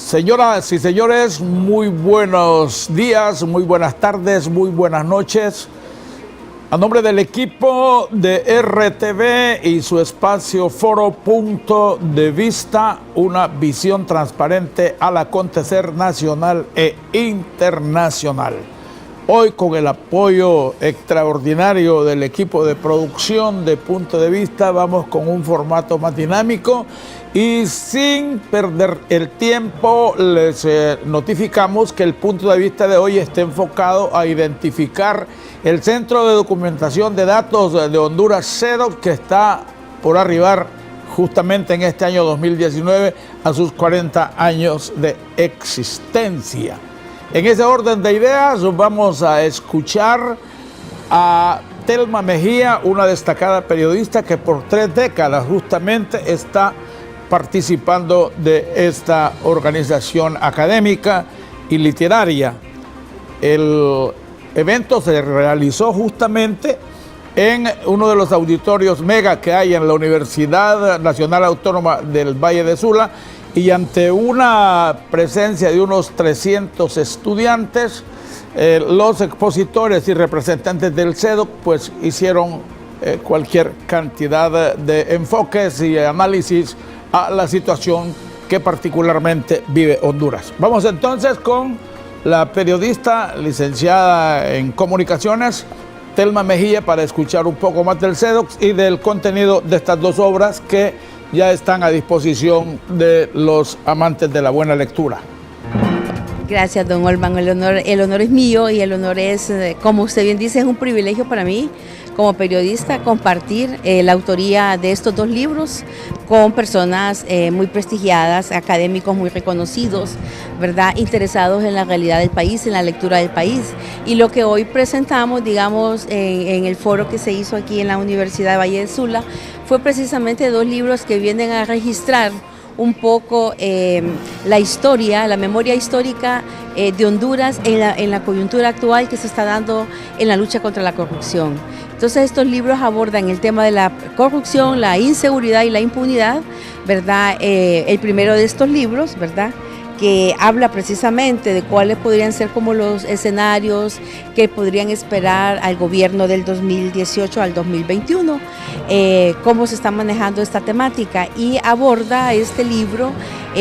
Señoras y señores, muy buenos días, muy buenas tardes, muy buenas noches. A nombre del equipo de RTV y su espacio Foro Punto de Vista, una visión transparente al acontecer nacional e internacional. Hoy, con el apoyo extraordinario del equipo de producción de Punto de Vista, vamos con un formato más dinámico y sin perder el tiempo les notificamos que el punto de vista de hoy está enfocado a identificar el Centro de Documentación de Datos de Honduras, CEDOC, que está por arribar justamente en este año 2019 a sus 40 años de existencia. En ese orden de ideas vamos a escuchar a Telma Mejía, una destacada periodista que por 3 décadas justamente está participando de esta organización académica y literaria. El evento se realizó justamente en uno de los auditorios mega que hay en la Universidad Nacional Autónoma del Valle de Sula, y ante una presencia de unos 300 estudiantes, los expositores y representantes del CEDOC pues hicieron cualquier cantidad de enfoques y análisis a la situación que particularmente vive Honduras. Vamos entonces con la periodista licenciada en comunicaciones, Telma Mejía, para escuchar un poco más del CEDOC y del contenido de estas 2 obras que ya están a disposición de los amantes de la buena lectura. Gracias, don Olman. El honor es mío y el honor es, como usted bien dice, es un privilegio para mí como periodista compartir la autoría de estos 2 libros con personas muy prestigiadas, académicos muy reconocidos, ¿verdad? Interesados en la realidad del país, en la lectura del país. Y lo que hoy presentamos, digamos, en el foro que se hizo aquí en la Universidad de Valle de Sula, fue precisamente 2 libros que vienen a registrar un poco la historia, la memoria histórica de Honduras en la coyuntura actual que se está dando en la lucha contra la corrupción. Entonces estos libros abordan el tema de la corrupción, la inseguridad y la impunidad, ¿verdad? El primero de estos libros, ¿verdad?, que habla precisamente de cuáles podrían ser como los escenarios que podrían esperar al gobierno del 2018 al 2021, cómo se está manejando esta temática, y aborda este libro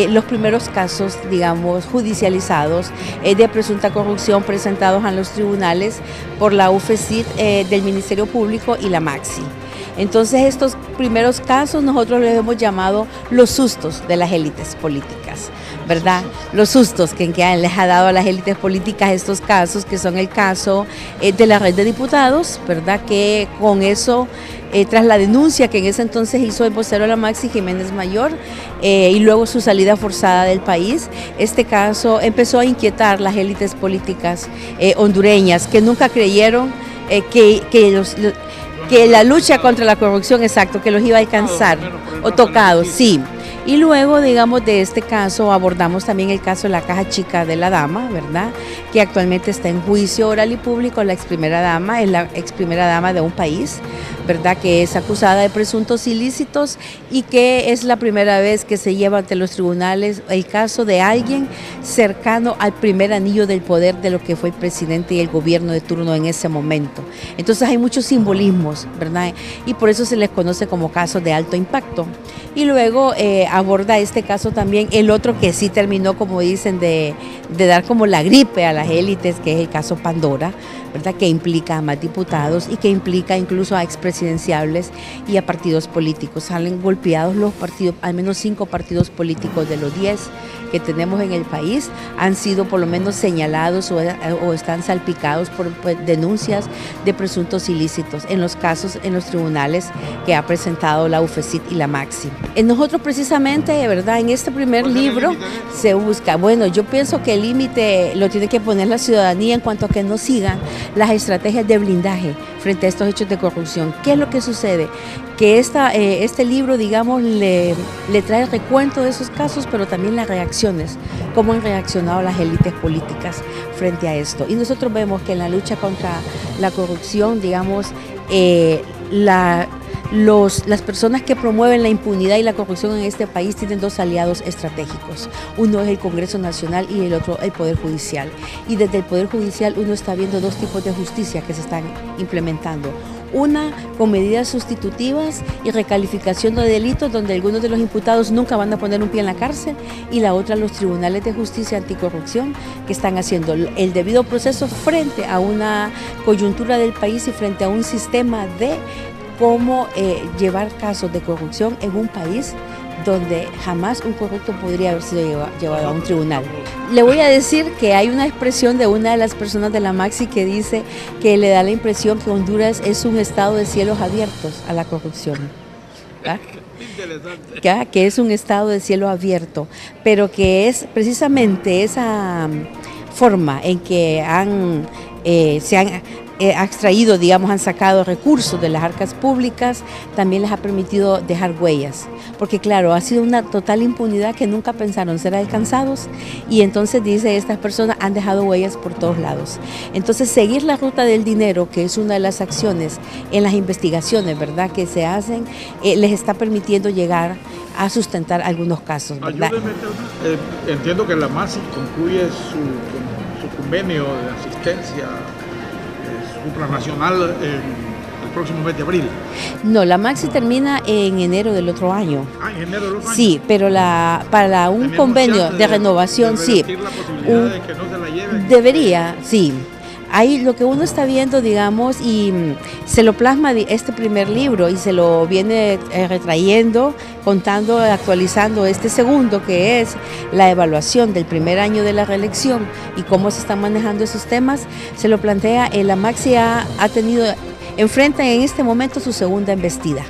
los primeros casos, digamos, judicializados de presunta corrupción presentados a los tribunales por la UFECIT del Ministerio Público y la MAXI. Entonces estos primeros casos nosotros les hemos llamado los sustos de las élites políticas, ¿verdad? Los sustos que les ha dado a las élites políticas estos casos, que son el caso de la red de diputados, ¿verdad? Que con eso, tras la denuncia que en ese entonces hizo el vocero de la MAXI, Jiménez Mayor, y luego su salida forzada del país, este caso empezó a inquietar las élites políticas hondureñas, que nunca creyeron que la lucha contra la corrupción, exacto, que los iba a alcanzar, o tocados, sí. Y luego, digamos, de este caso abordamos también el caso de la Caja Chica de la Dama, ¿verdad?, que actualmente está en juicio oral y público. La ex primera dama es la ex primera dama de un país, ¿verdad?, que es acusada de presuntos ilícitos y que es la primera vez que se lleva ante los tribunales el caso de alguien cercano al primer anillo del poder de lo que fue el presidente y el gobierno de turno en ese momento. Entonces hay muchos simbolismos, ¿verdad?, y por eso se les conoce como casos de alto impacto. Y luego aborda este caso también el otro que sí terminó, como dicen, de dar como la gripe a las élites, que es el caso Pandora, ¿verdad?, que implica a más diputados y que implica incluso a expresidenciables y a partidos políticos. Salen golpeados los partidos, al menos 5 partidos políticos de los 10 que tenemos en el país han sido por lo menos señalados o están salpicados por denuncias de presuntos ilícitos en los casos, en los tribunales que ha presentado la UFECIT y la MAXI. Nosotros precisamente, ¿verdad?, en este primer libro se busca, bueno, yo pienso que el límite lo tiene que poner la ciudadanía en cuanto a que no sigan las estrategias de blindaje frente a estos hechos de corrupción. ¿Qué es lo que sucede? Que este libro, digamos, le trae el recuento de esos casos, pero también las reacciones, cómo han reaccionado las élites políticas frente a esto. Y nosotros vemos que en la lucha contra la corrupción, digamos, las personas que promueven la impunidad y la corrupción en este país tienen dos aliados estratégicos. Uno es el Congreso Nacional y el otro el Poder Judicial. Y desde el Poder Judicial uno está viendo dos tipos de justicia que se están implementando. Una con medidas sustitutivas y recalificación de delitos donde algunos de los imputados nunca van a poner un pie en la cárcel, y la otra los tribunales de justicia anticorrupción que están haciendo el debido proceso frente a una coyuntura del país y frente a un sistema de cómo llevar casos de corrupción en un país donde jamás un corrupto podría haber sido llevado a un tribunal. Le voy a decir que hay una expresión de una de las personas de la Maxi que dice que le da la impresión que Honduras es un estado de cielos abiertos a la corrupción. Que es un estado de cielo abierto, pero que es precisamente esa forma en que se han extraído, digamos, han sacado recursos de las arcas públicas, también les ha permitido dejar huellas, porque claro, ha sido una total impunidad que nunca pensaron ser alcanzados, y entonces dice, estas personas han dejado huellas por todos lados. Entonces seguir la ruta del dinero, que es una de las acciones en las investigaciones, ¿verdad?, que se hacen, les está permitiendo llegar a sustentar algunos casos, ¿verdad? Entiendo que la MASI concluye su convenio de asistencia supranacional el próximo mes de abril. No, la Maxi termina en enero del otro año. En enero del otro año. Sí, pero para un convenio de renovación, sí. La posibilidad de que no se la lleven. Debería, sí. Ahí lo que uno está viendo, digamos, y se lo plasma este primer libro y se lo viene retrayendo, contando, actualizando este segundo, que es la evaluación del primer año de la reelección y cómo se están manejando esos temas. Se lo plantea, la Maxi enfrenta en este momento su segunda embestida.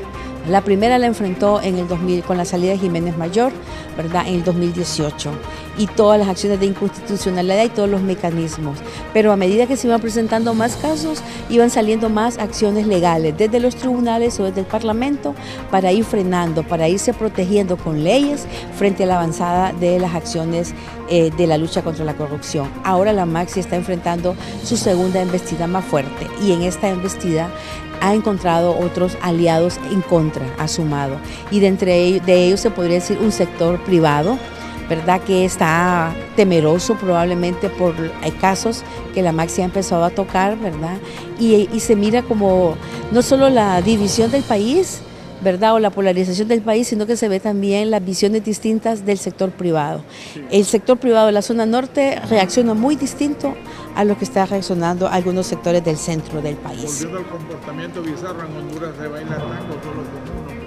La primera la enfrentó en el 2000 con la salida de Jiménez Mayor, ¿verdad?, en el 2018, y todas las acciones de inconstitucionalidad y todos los mecanismos. Pero a medida que se iban presentando más casos, iban saliendo más acciones legales desde los tribunales o desde el Parlamento para ir frenando, para irse protegiendo con leyes frente a la avanzada de las acciones de la lucha contra la corrupción. Ahora la Maxi está enfrentando su segunda embestida más fuerte, y en esta embestida ha encontrado otros aliados en contra, ha sumado, y de ellos se podría decir un sector privado, ¿verdad?, que está temeroso probablemente por casos que la Maxi ha empezado a tocar, ¿verdad?, y se mira como no solo la división del país, ¿verdad?, o la polarización del país, sino que se ve también las visiones distintas del sector privado. El sector privado de la zona norte reacciona muy distinto a lo que está reaccionando algunos sectores del centro del país. Volviendo al comportamiento bizarro, en Honduras se baila tango solo con uno.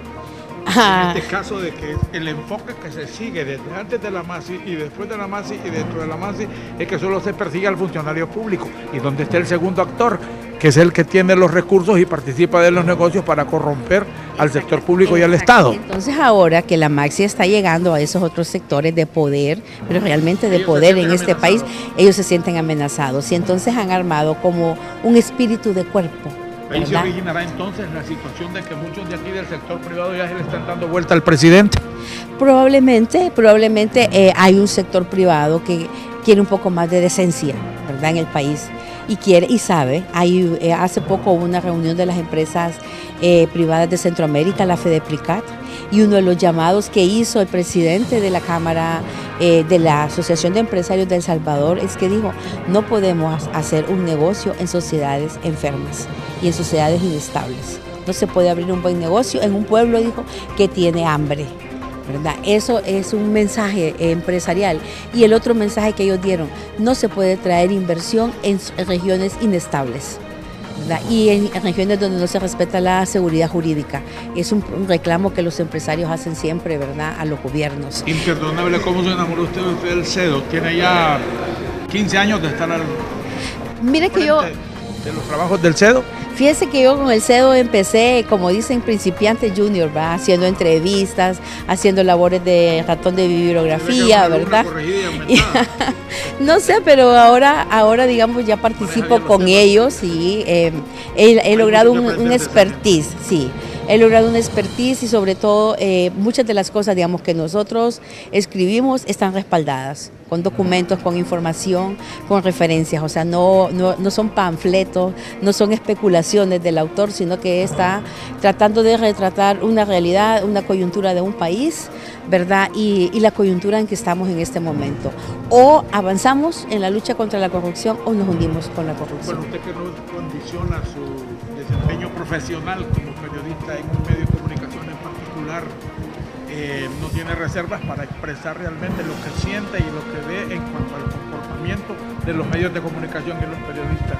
En este caso de que el enfoque que se sigue desde antes de la MASI y después de la MASI y dentro de la MASI es que solo se persigue al funcionario público, y donde está el segundo actor, que es el que tiene los recursos y participa de los negocios para corromper al sector público y al Estado. Entonces ahora que la Maxi está llegando a esos otros sectores de poder, pero realmente de poder en este país, ellos se sienten amenazados, y entonces han armado como un espíritu de cuerpo. Ahí se originará entonces la situación de que muchos de aquí del sector privado ya se le están dando vuelta al presidente. Probablemente hay un sector privado que quiere un poco más de decencia, ¿verdad?, en el país. Y quiere y sabe. Hace poco hubo una reunión de las empresas privadas de Centroamérica, la FEDEPRICAT, y uno de los llamados que hizo el presidente de la Cámara de la Asociación de Empresarios de El Salvador es que dijo, no podemos hacer un negocio en sociedades enfermas y en sociedades inestables. No se puede abrir un buen negocio en un pueblo, dijo, que tiene hambre, ¿verdad? Eso es un mensaje empresarial. Y el otro mensaje que ellos dieron, no se puede traer inversión en regiones inestables, ¿verdad?, y en regiones donde no se respeta la seguridad jurídica. Es un reclamo que los empresarios hacen siempre, ¿verdad?, a los gobiernos. Imperdonable, ¿cómo se enamoró usted del CEDO? Tiene ya 15 años de estar Mire que yo... de los trabajos del CEDO. Fíjese que yo con el CEDO empecé, como dicen, principiante junior, ¿verdad?, haciendo entrevistas, haciendo labores de ratón de bibliografía, ¿verdad? No sé, pero ahora digamos ya participo con ellos y he logrado un expertise, sí. he logrado una expertise y sobre todo muchas de las cosas, digamos, que nosotros escribimos están respaldadas con documentos, con información, con referencias, o sea, no son panfletos, no son especulaciones del autor, sino que está tratando de retratar una realidad, una coyuntura de un país, ¿verdad? Y la coyuntura en que estamos en este momento. O avanzamos en la lucha contra la corrupción o nos hundimos con la corrupción. Bueno, usted que no condiciona su desempeño profesional como periodista en un medio de comunicación en particular, no tiene reservas para expresar realmente lo que siente y lo que ve en cuanto al comportamiento de los medios de comunicación y los periodistas.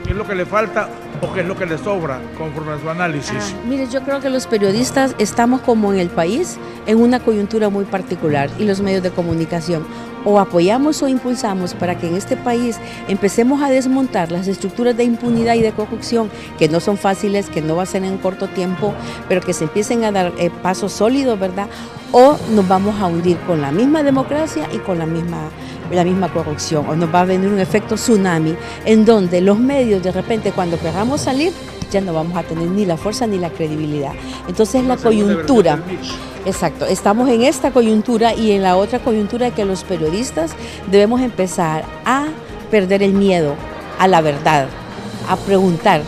¿Qué es lo que le falta o qué es lo que le sobra conforme a su análisis? Mire, yo creo que los periodistas estamos como en el país en una coyuntura muy particular y los medios de comunicación o apoyamos o impulsamos para que en este país empecemos a desmontar las estructuras de impunidad y de corrupción que no son fáciles, que no va a ser en corto tiempo, pero que se empiecen a dar pasos sólidos, ¿verdad? O nos vamos a hundir con la misma democracia y con la misma corrupción, o nos va a venir un efecto tsunami en donde los medios de repente cuando queramos salir ya no vamos a tener ni la fuerza ni la credibilidad. Entonces la coyuntura, exacto, estamos en esta coyuntura y en la otra coyuntura de que los periodistas debemos empezar a perder el miedo a la verdad, a preguntar,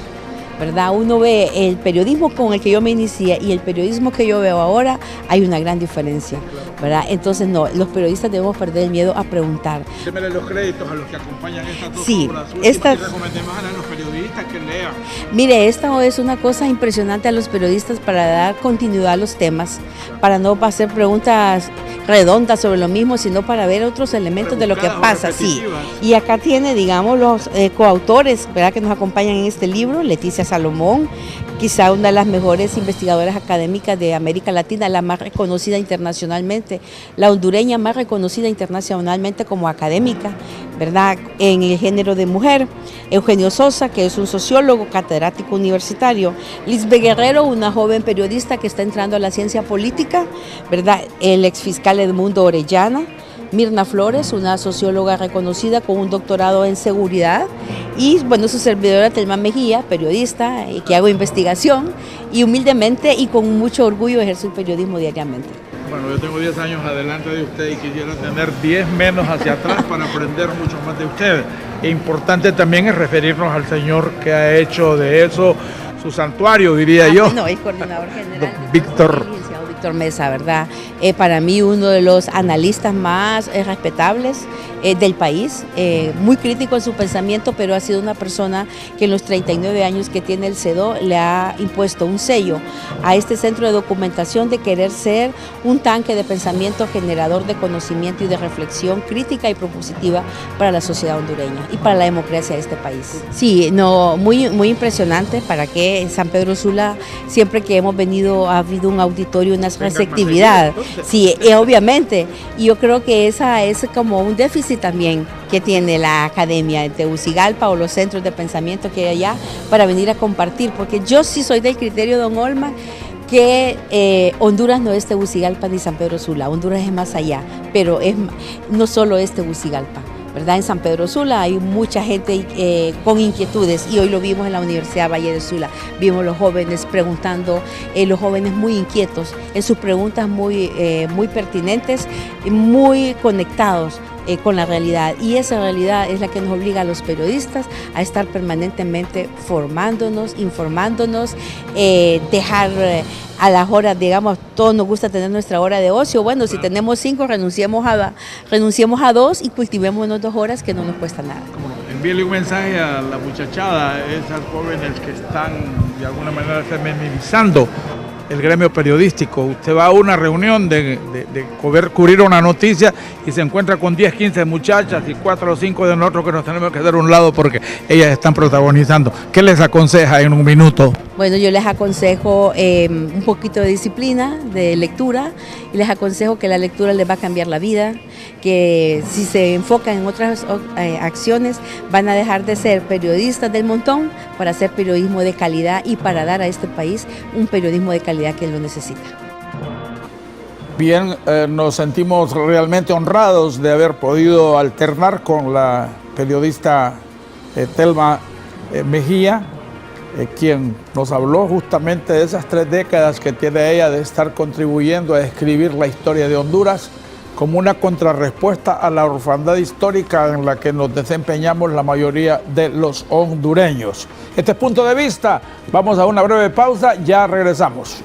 ¿verdad? Uno ve el periodismo con el que yo me inicié y el periodismo que yo veo ahora, hay una gran diferencia, ¿verdad? Entonces no, los periodistas debemos perder el miedo a preguntar. Démele los créditos a los que acompañan estas dos obras últimas y recomendemos a los periodistas que lean. Mire, esta es una cosa impresionante a los periodistas para dar continuidad a los temas, para no hacer preguntas redondas sobre lo mismo, sino para ver otros elementos de lo que pasa. Sí. Y acá tiene, digamos, los coautores, ¿verdad?, que nos acompañan en este libro, Leticia Salomón, quizá una de las mejores investigadoras académicas de América Latina, la más reconocida internacionalmente, la hondureña más reconocida internacionalmente como académica, ¿verdad?, en el género de mujer. Eugenio Sosa, que es un sociólogo catedrático universitario. Lisbeth Guerrero, una joven periodista que está entrando a la ciencia política, ¿verdad?, el exfiscal Edmundo Orellana. Mirna Flores, una socióloga reconocida con un doctorado en seguridad, y bueno, su servidora Telma Mejía, periodista, que hago investigación y humildemente y con mucho orgullo ejerzo el periodismo diariamente. Bueno, yo tengo 10 años adelante de usted y quisiera tener 10 menos hacia atrás para aprender mucho más de usted. E importante también es referirnos al señor que ha hecho de eso su santuario, diría yo. No, el coordinador general. Víctor Mesa, ¿verdad? Para mí uno de los analistas más respetables del país, muy crítico en su pensamiento, pero ha sido una persona que en los 39 años que tiene el CEDO le ha impuesto un sello a este centro de documentación de querer ser un tanque de pensamiento generador de conocimiento y de reflexión crítica y propositiva para la sociedad hondureña y para la democracia de este país. Sí, no, muy impresionante. Para que en San Pedro Sula, siempre que hemos venido, ha habido un auditorio, una receptividad. Sí, obviamente. Y yo creo que esa es como un déficit también que tiene la academia de Tegucigalpa o los centros de pensamiento que hay allá para venir a compartir, porque yo sí soy del criterio, don Olman, que Honduras no es Tegucigalpa ni San Pedro Sula, Honduras es más allá, pero no solo es Tegucigalpa, ¿verdad? En San Pedro Sula hay mucha gente con inquietudes y hoy lo vimos en la Universidad Valle de Sula. Vimos los jóvenes preguntando, los jóvenes muy inquietos, en sus preguntas muy pertinentes, muy conectados con la realidad, y esa realidad es la que nos obliga a los periodistas a estar permanentemente formándonos, informándonos, dejar a las horas, digamos, todos nos gusta tener nuestra hora de ocio. Bueno, si tenemos 5, renunciemos a 2 y cultivémonos 2 horas, que no nos cuesta nada. Envíele un mensaje a la muchachada, esas jóvenes que están de alguna manera feminizando el gremio periodístico. Usted va a una reunión de cubrir una noticia y se encuentra con 10, 15 muchachas y 4 o 5 de nosotros que nos tenemos que hacer a un lado porque ellas están protagonizando. ¿Qué les aconseja en un minuto? Bueno, yo les aconsejo un poquito de disciplina, de lectura, y les aconsejo que la lectura les va a cambiar la vida, que si se enfocan en otras acciones van a dejar de ser periodistas del montón para hacer periodismo de calidad y para dar a este país un periodismo de calidad que lo necesita. Bien, nos sentimos realmente honrados de haber podido alternar con la periodista Telma Mejía, quien nos habló justamente de esas 3 décadas que tiene ella de estar contribuyendo a escribir la historia de Honduras como una contrarrespuesta a la orfandad histórica en la que nos desempeñamos la mayoría de los hondureños. Este es Punto de Vista. Vamos a una breve pausa, ya regresamos.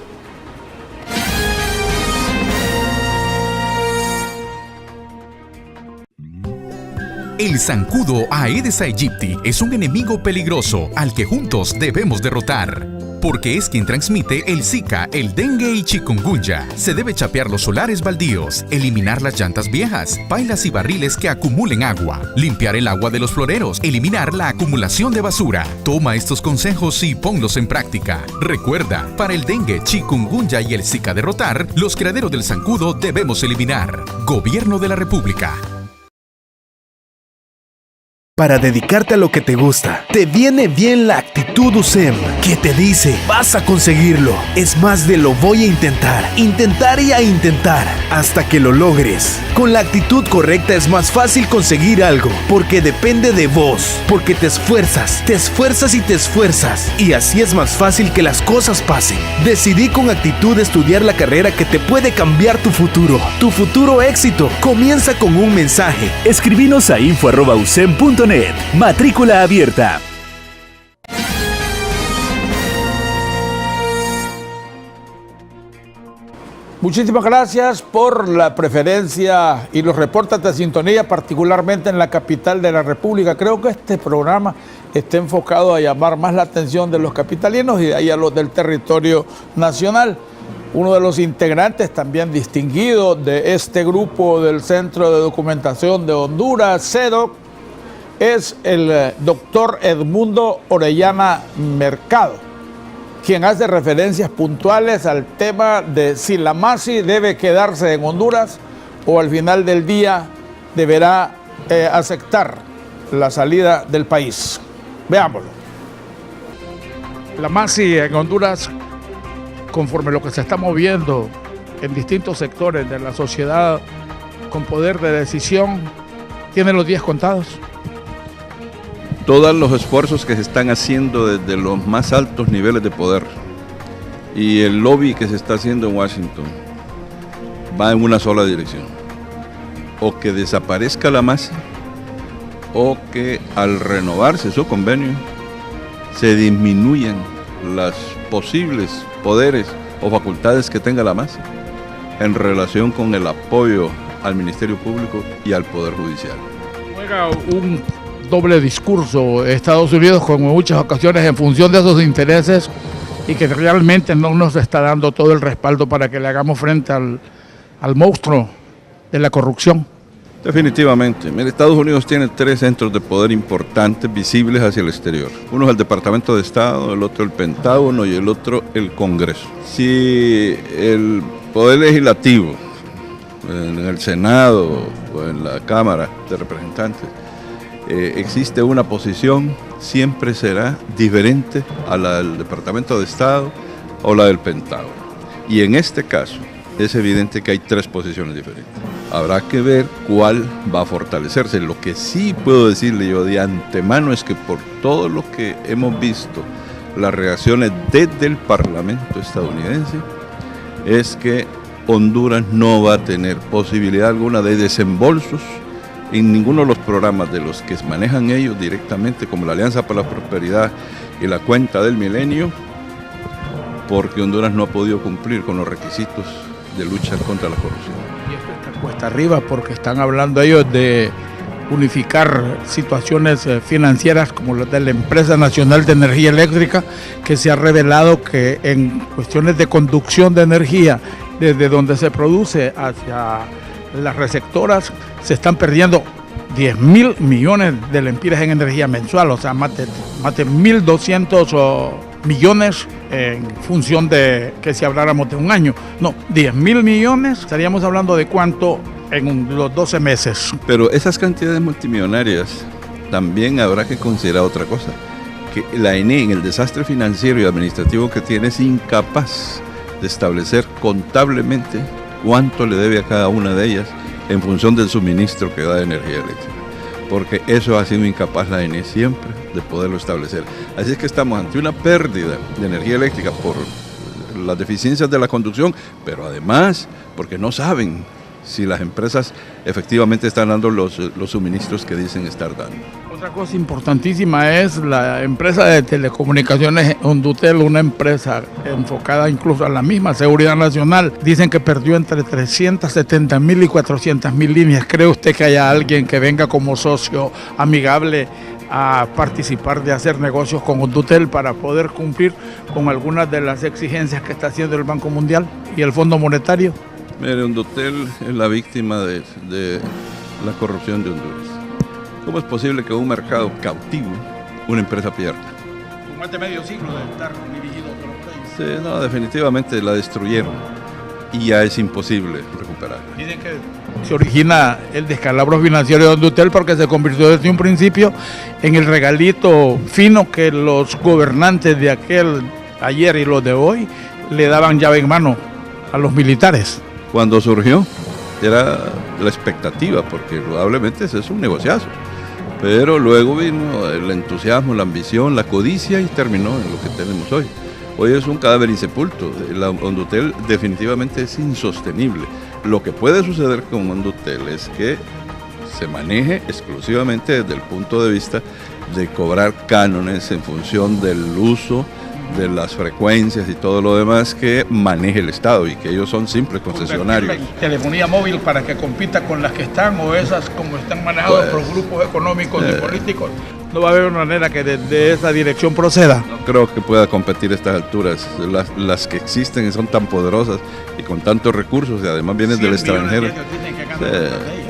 El zancudo Aedes aegypti es un enemigo peligroso al que juntos debemos derrotar, porque es quien transmite el Zika, el dengue y chikungunya. Se debe chapear los solares baldíos, eliminar las llantas viejas, pailas y barriles que acumulen agua, limpiar el agua de los floreros, eliminar la acumulación de basura. Toma estos consejos y ponlos en práctica. Recuerda, para el dengue, chikungunya y el Zika derrotar, los criaderos del zancudo debemos eliminar. Gobierno de la República. Para dedicarte a lo que te gusta, te viene bien la actitud USEM, que te dice, vas a conseguirlo. Es más de lo voy a intentar y a intentar, hasta que lo logres. Con la actitud correcta es más fácil conseguir algo, porque depende de vos, porque te esfuerzas y te esfuerzas, y así es más fácil que las cosas pasen. Decidí con actitud estudiar la carrera que te puede cambiar tu futuro éxito. Comienza con un mensaje. Escribinos a info@usem.net. Matrícula abierta. Muchísimas gracias por la preferencia y los reportes de sintonía, particularmente en la capital de la República. Creo que este programa está enfocado a llamar más la atención de los capitalinos y de ahí a los del territorio nacional. Uno de los integrantes también distinguidos de este grupo del Centro de Documentación de Honduras, CEDOC, es el doctor Edmundo Orellana Mercado, quien hace referencias puntuales al tema de si la MASI debe quedarse en Honduras o al final del día deberá aceptar la salida del país. Veámoslo. La MASI en Honduras, conforme lo que se está moviendo en distintos sectores de la sociedad con poder de decisión, tiene los días contados. Todos los esfuerzos que se están haciendo desde los más altos niveles de poder y el lobby que se está haciendo en Washington va en una sola dirección: o que desaparezca la MASI o que al renovarse su convenio se disminuyan los posibles poderes o facultades que tenga la MASI en relación con el apoyo al Ministerio Público y al Poder Judicial. Juega un doble discurso Estados Unidos como en muchas ocasiones en función de esos intereses y que realmente no nos está dando todo el respaldo para que le hagamos frente al monstruo de la corrupción. Definitivamente. Mire, Estados Unidos tiene 3 centros de poder importantes visibles hacia el exterior. Uno es el Departamento de Estado, el otro el Pentágono y el otro el Congreso. Si el Poder Legislativo, en el Senado o en la Cámara de Representantes, existe una posición, siempre será diferente a la del Departamento de Estado o la del Pentágono. Y en este caso es evidente que hay 3 posiciones diferentes. Habrá que ver cuál va a fortalecerse. Lo que sí puedo decirle yo de antemano es que por todo lo que hemos visto, las reacciones desde el Parlamento estadounidense, es que Honduras no va a tener posibilidad alguna de desembolsos en ninguno de los programas de los que manejan ellos directamente, como la Alianza para la Prosperidad y la Cuenta del Milenio, porque Honduras no ha podido cumplir con los requisitos de lucha contra la corrupción. Y esto está cuesta arriba porque están hablando ellos de unificar situaciones financieras como la de la Empresa Nacional de Energía Eléctrica, que se ha revelado que en cuestiones de conducción de energía desde donde se produce hacia las receptoras se están perdiendo 10.000 millones de lempiras en energía mensual, o sea, más de 1.200 millones en función de que si habláramos de un año. No, 10.000 millones, estaríamos hablando de cuánto en los 12 meses. Pero esas cantidades multimillonarias también habrá que considerar otra cosa, que la ENE en el desastre financiero y administrativo que tiene es incapaz de establecer contablemente cuánto le debe a cada una de ellas en función del suministro que da de energía eléctrica. porque eso ha sido incapaz la ENE siempre de poderlo establecer. Así es que estamos ante una pérdida de energía eléctrica por las deficiencias de la conducción, pero además porque no saben si las empresas efectivamente están dando los suministros que dicen estar dando. Otra cosa importantísima es la empresa de telecomunicaciones Hondutel, una empresa enfocada incluso a la misma seguridad nacional. Dicen que perdió entre 370.000 y 400.000 líneas. ¿Cree usted que haya alguien que venga como socio amigable a participar de hacer negocios con Hondutel para poder cumplir con algunas de las exigencias que está haciendo el Banco Mundial y el Fondo Monetario? Mire, Hondutel es la víctima de la corrupción de Honduras. ¿Cómo es posible que un mercado cautivo, una empresa pierda? Con más de medio siglo de estar dirigido a otros países. Sí, no, definitivamente la destruyeron y ya es imposible recuperarla. Dicen que se origina el descalabro financiero de Hondutel porque se convirtió desde un principio en el regalito fino que los gobernantes de aquel ayer y los de hoy le daban llave en mano a los militares. Cuando surgió era la expectativa, porque probablemente ese es un negociazo. Pero luego vino el entusiasmo, la ambición, la codicia y terminó en lo que tenemos hoy. Hoy es un cadáver insepulto. La Hondutel definitivamente es insostenible. Lo que puede suceder con Hondutel es que se maneje exclusivamente desde el punto de vista de cobrar cánones en función del uso de las frecuencias y todo lo demás que maneje el Estado y que ellos son simples concesionarios. Telefonía móvil para que compita con las que están o esas como están manejadas por grupos económicos y políticos. No va a haber una manera que desde esa dirección proceda. No creo que pueda competir a estas alturas. Las que existen son tan poderosas y con tantos recursos y además vienen del extranjero.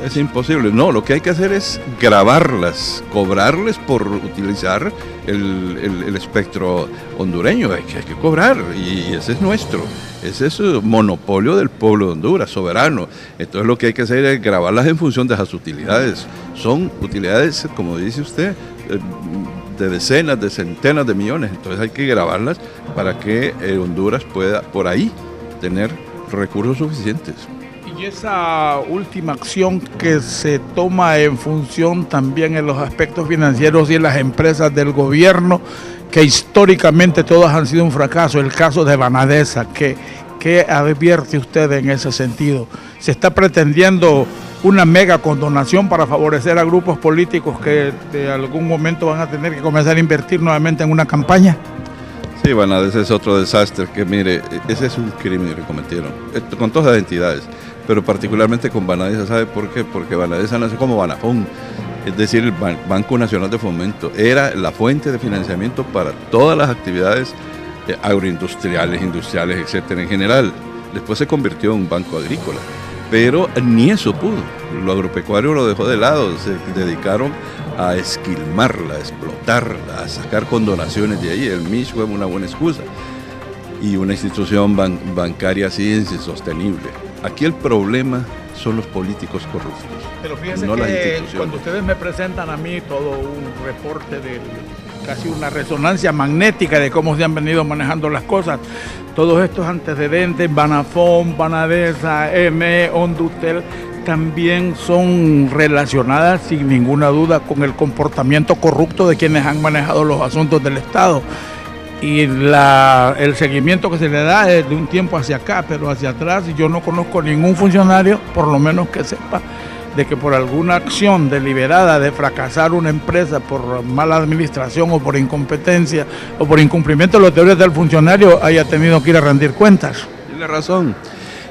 Es imposible. No, lo que hay que hacer es grabarlas, cobrarles por utilizar el espectro hondureño. Hay que cobrar y ese es nuestro. Ese es el monopolio del pueblo de Honduras, soberano. Entonces lo que hay que hacer es grabarlas en función de esas utilidades. Son utilidades, como dice usted, de decenas, de centenas de millones. Entonces hay que grabarlas para que Honduras pueda por ahí tener recursos suficientes. Y esa última acción que se toma en función también en los aspectos financieros y en las empresas del gobierno, que históricamente todas han sido un fracaso, el caso de Banadesa, ¿qué advierte usted en ese sentido? ¿Se está pretendiendo una mega condonación para favorecer a grupos políticos que de algún momento van a tener que comenzar a invertir nuevamente en una campaña? Sí, Banadesa es otro desastre, que mire, ese es un crimen que cometieron, con todas las entidades, pero particularmente con Banadesa. ¿Sabe por qué? Porque Banadesa nace como Banafón, es decir, el Banco Nacional de Fomento, era la fuente de financiamiento para todas las actividades agroindustriales, industriales, etcétera, en general. Después se convirtió en un banco agrícola, pero ni eso pudo. Lo agropecuario lo dejó de lado, se dedicaron a esquilmarla, a explotarla, a sacar condonaciones de ahí. El MIS fue una buena excusa. Y una institución bancaria así es insostenible. Aquí el problema son los políticos corruptos. Pero fíjense no que cuando ustedes me presentan a mí todo un reporte de casi una resonancia magnética de cómo se han venido manejando las cosas, todos estos antecedentes, Banafón, Banadesa, Hondutel, también son relacionadas sin ninguna duda con el comportamiento corrupto de quienes han manejado los asuntos del Estado. Y el seguimiento que se le da es de un tiempo hacia acá, pero hacia atrás yo no conozco ningún funcionario, por lo menos que sepa, de que por alguna acción deliberada de fracasar una empresa por mala administración o por incompetencia o por incumplimiento de los deberes del funcionario haya tenido que ir a rendir cuentas. Tiene razón.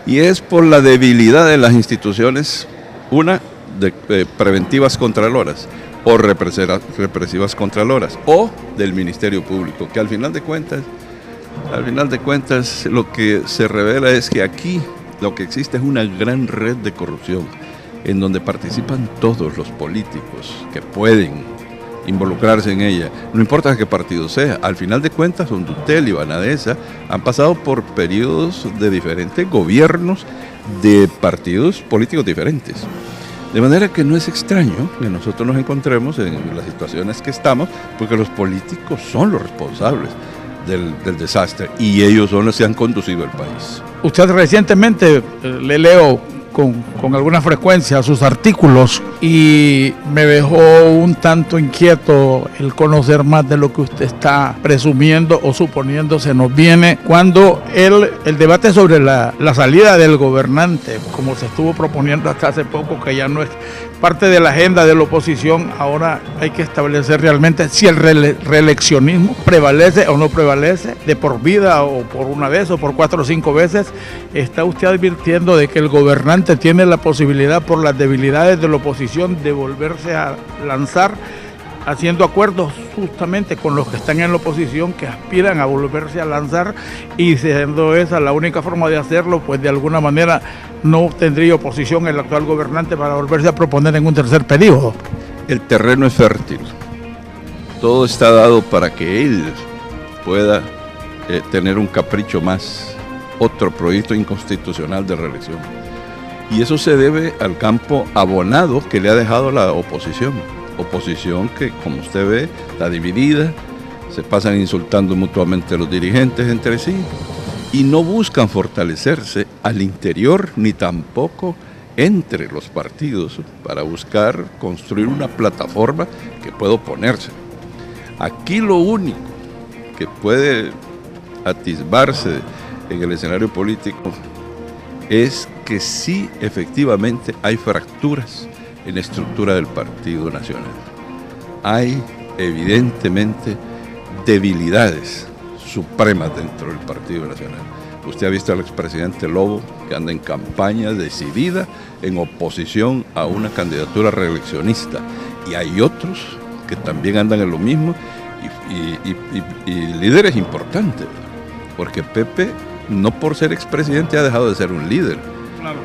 Y es por la debilidad de las instituciones, una de preventivas contraloras o represivas contraloras o del Ministerio Público, que al final de cuentas lo que se revela es que aquí lo que existe es una gran red de corrupción en donde participan todos los políticos que pueden involucrarse en ella, no importa qué partido sea. Al final de cuentas, Hondutel y Banadesa han pasado por periodos de diferentes gobiernos de partidos políticos diferentes. De manera que no es extraño que nosotros nos encontremos en las situaciones que estamos, porque los políticos son los responsables del desastre y ellos son los que han conducido el país. Usted recientemente, le leo con alguna frecuencia sus artículos y me dejó un tanto inquieto el conocer más de lo que usted está presumiendo o suponiendo se nos viene cuando el debate sobre la salida del gobernante, como se estuvo proponiendo hasta hace poco, que ya no es parte de la agenda de la oposición, ahora hay que establecer realmente si el reeleccionismo prevalece o no prevalece, de por vida o por una vez o por 4 o 5 veces. ¿Está usted advirtiendo de que el gobernante tiene la posibilidad, por las debilidades de la oposición, de volverse a lanzar, haciendo acuerdos justamente con los que están en la oposición, que aspiran a volverse a lanzar, y siendo esa la única forma de hacerlo, pues de alguna manera no tendría oposición el actual gobernante para volverse a proponer en un tercer periodo? El terreno es fértil, todo está dado para que él pueda tener un capricho más, otro proyecto inconstitucional de reelección. Y eso se debe al campo abonado que le ha dejado la oposición. Oposición que, como usted ve, está dividida, se pasan insultando mutuamente los dirigentes entre sí y no buscan fortalecerse al interior ni tampoco entre los partidos para buscar construir una plataforma que pueda oponerse. Aquí lo único que puede atisbarse en el escenario político es que sí, efectivamente, hay fracturas en la estructura del Partido Nacional. Hay, evidentemente, debilidades supremas dentro del Partido Nacional. Usted ha visto al expresidente Lobo, que anda en campaña decidida en oposición a una candidatura reeleccionista. Y hay otros que también andan en lo mismo y líderes importantes. Porque Pepe, no por ser expresidente, ha dejado de ser un líder. Claro,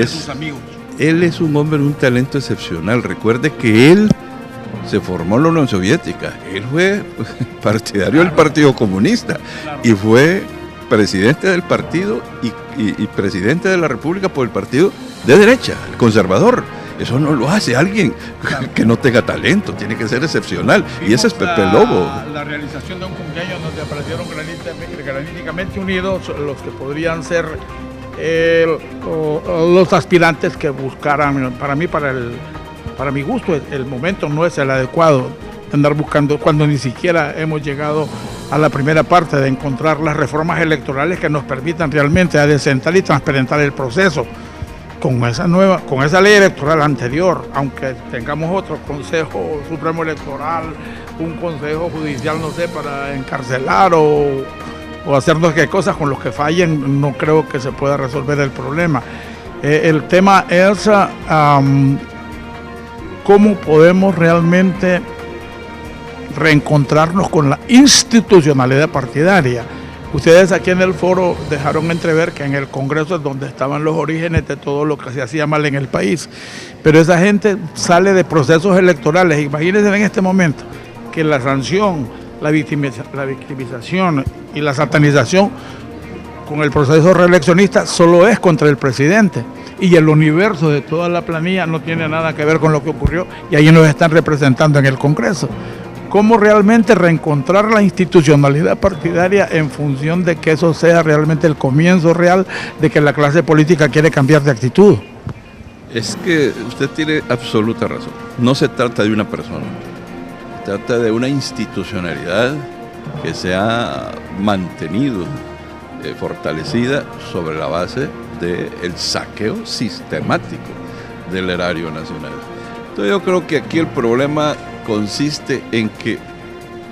sus amigos. Él es un hombre de un talento excepcional. Recuerde que él se formó en la Unión Soviética. Él fue partidario del Partido Comunista y fue presidente del partido y presidente de la República por el partido de derecha, el conservador. Eso no lo hace alguien que no tenga talento, tiene que ser excepcional. Y ese es Pepe Lobo. La realización de un cumpleaños donde aparecieron graníticamente unidos los que podrían ser los aspirantes que buscaran. Para mí, para mi gusto, el momento no es el adecuado de andar buscando cuando ni siquiera hemos llegado a la primera parte de encontrar las reformas electorales que nos permitan realmente adecentar y transparentar el proceso. Con esa ley electoral anterior, aunque tengamos otro Consejo Supremo Electoral, un Consejo Judicial, no sé, para encarcelar o hacernos qué cosas con los que fallen, no creo que se pueda resolver el problema. El tema es cómo podemos realmente reencontrarnos con la institucionalidad partidaria. Ustedes aquí en el foro dejaron entrever que en el Congreso es donde estaban los orígenes de todo lo que se hacía mal en el país. Pero esa gente sale de procesos electorales. Imagínense en este momento que la sanción, la victimización y la satanización con el proceso reeleccionista solo es contra el presidente. Y el universo de toda la planilla no tiene nada que ver con lo que ocurrió y ahí nos están representando en el Congreso. ¿Cómo realmente reencontrar la institucionalidad partidaria en función de que eso sea realmente el comienzo real de que la clase política quiere cambiar de actitud? Es que usted tiene absoluta razón. No se trata de una persona, se trata de una institucionalidad que se ha mantenido fortalecida sobre la base del saqueo sistemático del erario nacional. Entonces yo creo que aquí el problema consiste en que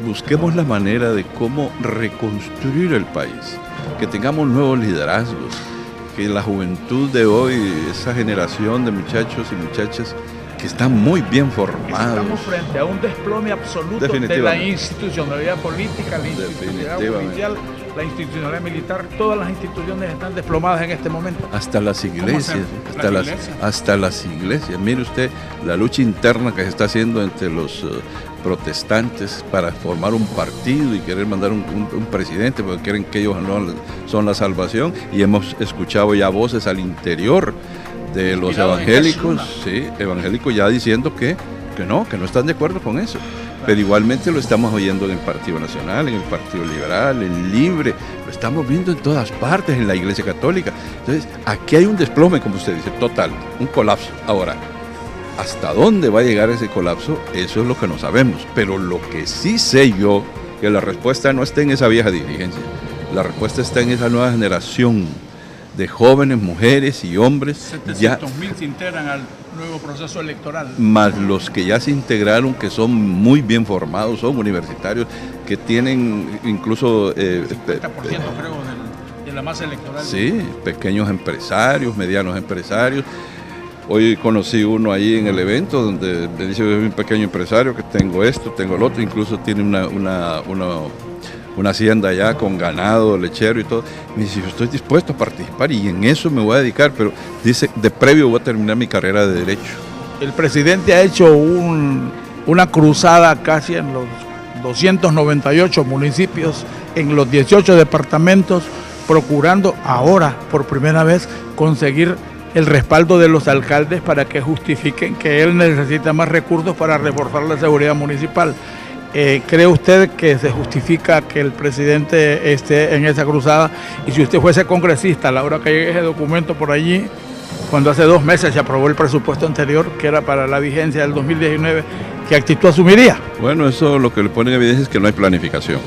busquemos la manera de cómo reconstruir el país, que tengamos nuevos liderazgos, que la juventud de hoy, esa generación de muchachos y muchachas que están muy bien formados. Estamos frente a un desplome absoluto de la institucionalidad política, la institucionalidad judicial, la institucionalidad militar. Todas las instituciones están desplomadas en este momento. Hasta las iglesias, hasta las iglesias. Mire usted la lucha interna que se está haciendo entre los protestantes para formar un partido y querer mandar un presidente porque quieren que ellos no son la salvación, y hemos escuchado ya voces al interior de los evangélicos, sí, evangélicos ya diciendo que no están de acuerdo con eso. pero igualmente lo estamos oyendo en el Partido Nacional, en el Partido Liberal, en Libre, lo estamos viendo en todas partes, en la Iglesia Católica. Entonces, aquí hay un desplome, como usted dice, total, un colapso. Ahora, ¿hasta dónde va a llegar ese colapso? Eso es lo que no sabemos, pero lo que sí sé yo, que la respuesta no está en esa vieja dirigencia, la respuesta está en esa nueva generación de jóvenes, mujeres y hombres. 700.000 se integran al nuevo proceso electoral. Más los que ya se integraron, que son muy bien formados, son universitarios, que tienen incluso... 50% creo de la masa electoral. Sí, pequeños empresarios, medianos empresarios. Hoy conocí uno ahí en el evento donde me dice que es un pequeño empresario, que tengo esto, tengo lo otro, incluso tiene una hacienda allá con ganado, lechero y todo. Me dice, yo estoy dispuesto a participar y en eso me voy a dedicar, pero dice, de previo voy a terminar mi carrera de Derecho. El presidente ha hecho una cruzada casi en los 298 municipios, en los 18 departamentos, procurando ahora, por primera vez, conseguir el respaldo de los alcaldes para que justifiquen que él necesita más recursos para reforzar la seguridad municipal. ¿Cree usted que se justifica que el presidente esté en esa cruzada? Y si usted fuese congresista, a la hora que llegue ese documento por allí, cuando hace 2 meses se aprobó el presupuesto anterior, que era para la vigencia del 2019, ¿qué actitud asumiría? Bueno, eso lo que le pone en evidencia es que no hay planificación.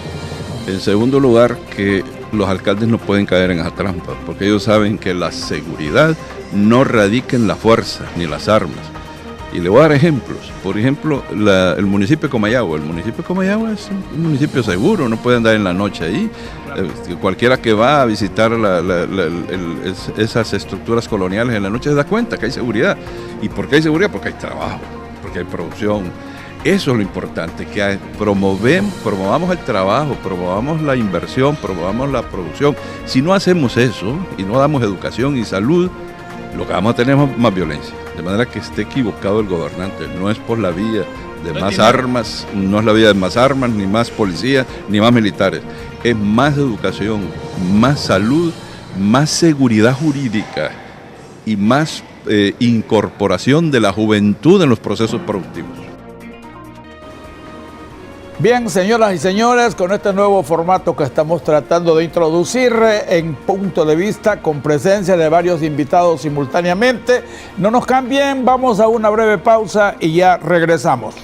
En segundo lugar, que los alcaldes no pueden caer en esa trampa, porque ellos saben que la seguridad no radica en la fuerza ni las armas. Y le voy a dar ejemplos. Por ejemplo, el municipio de Comayagua. El municipio de Comayagua es un municipio seguro, no puede andar en la noche ahí. Cualquiera que va a visitar esas estructuras coloniales en la noche se da cuenta que hay seguridad. ¿Y por qué hay seguridad? Porque hay trabajo, porque hay producción. Eso es lo importante, que promovamos el trabajo, promovamos la inversión, promovamos la producción. Si no hacemos eso y no damos educación y salud, lo que vamos a tener es más violencia. De manera que esté equivocado el gobernante, no es por la vía de más armas, no es la vía de más armas, ni más policías, ni más militares. Es más educación, más salud, más seguridad jurídica y más incorporación de la juventud en los procesos productivos. Bien, señoras y señores, con este nuevo formato que estamos tratando de introducir en Punto de Vista, con presencia de varios invitados simultáneamente, no nos cambien, vamos a una breve pausa y ya regresamos.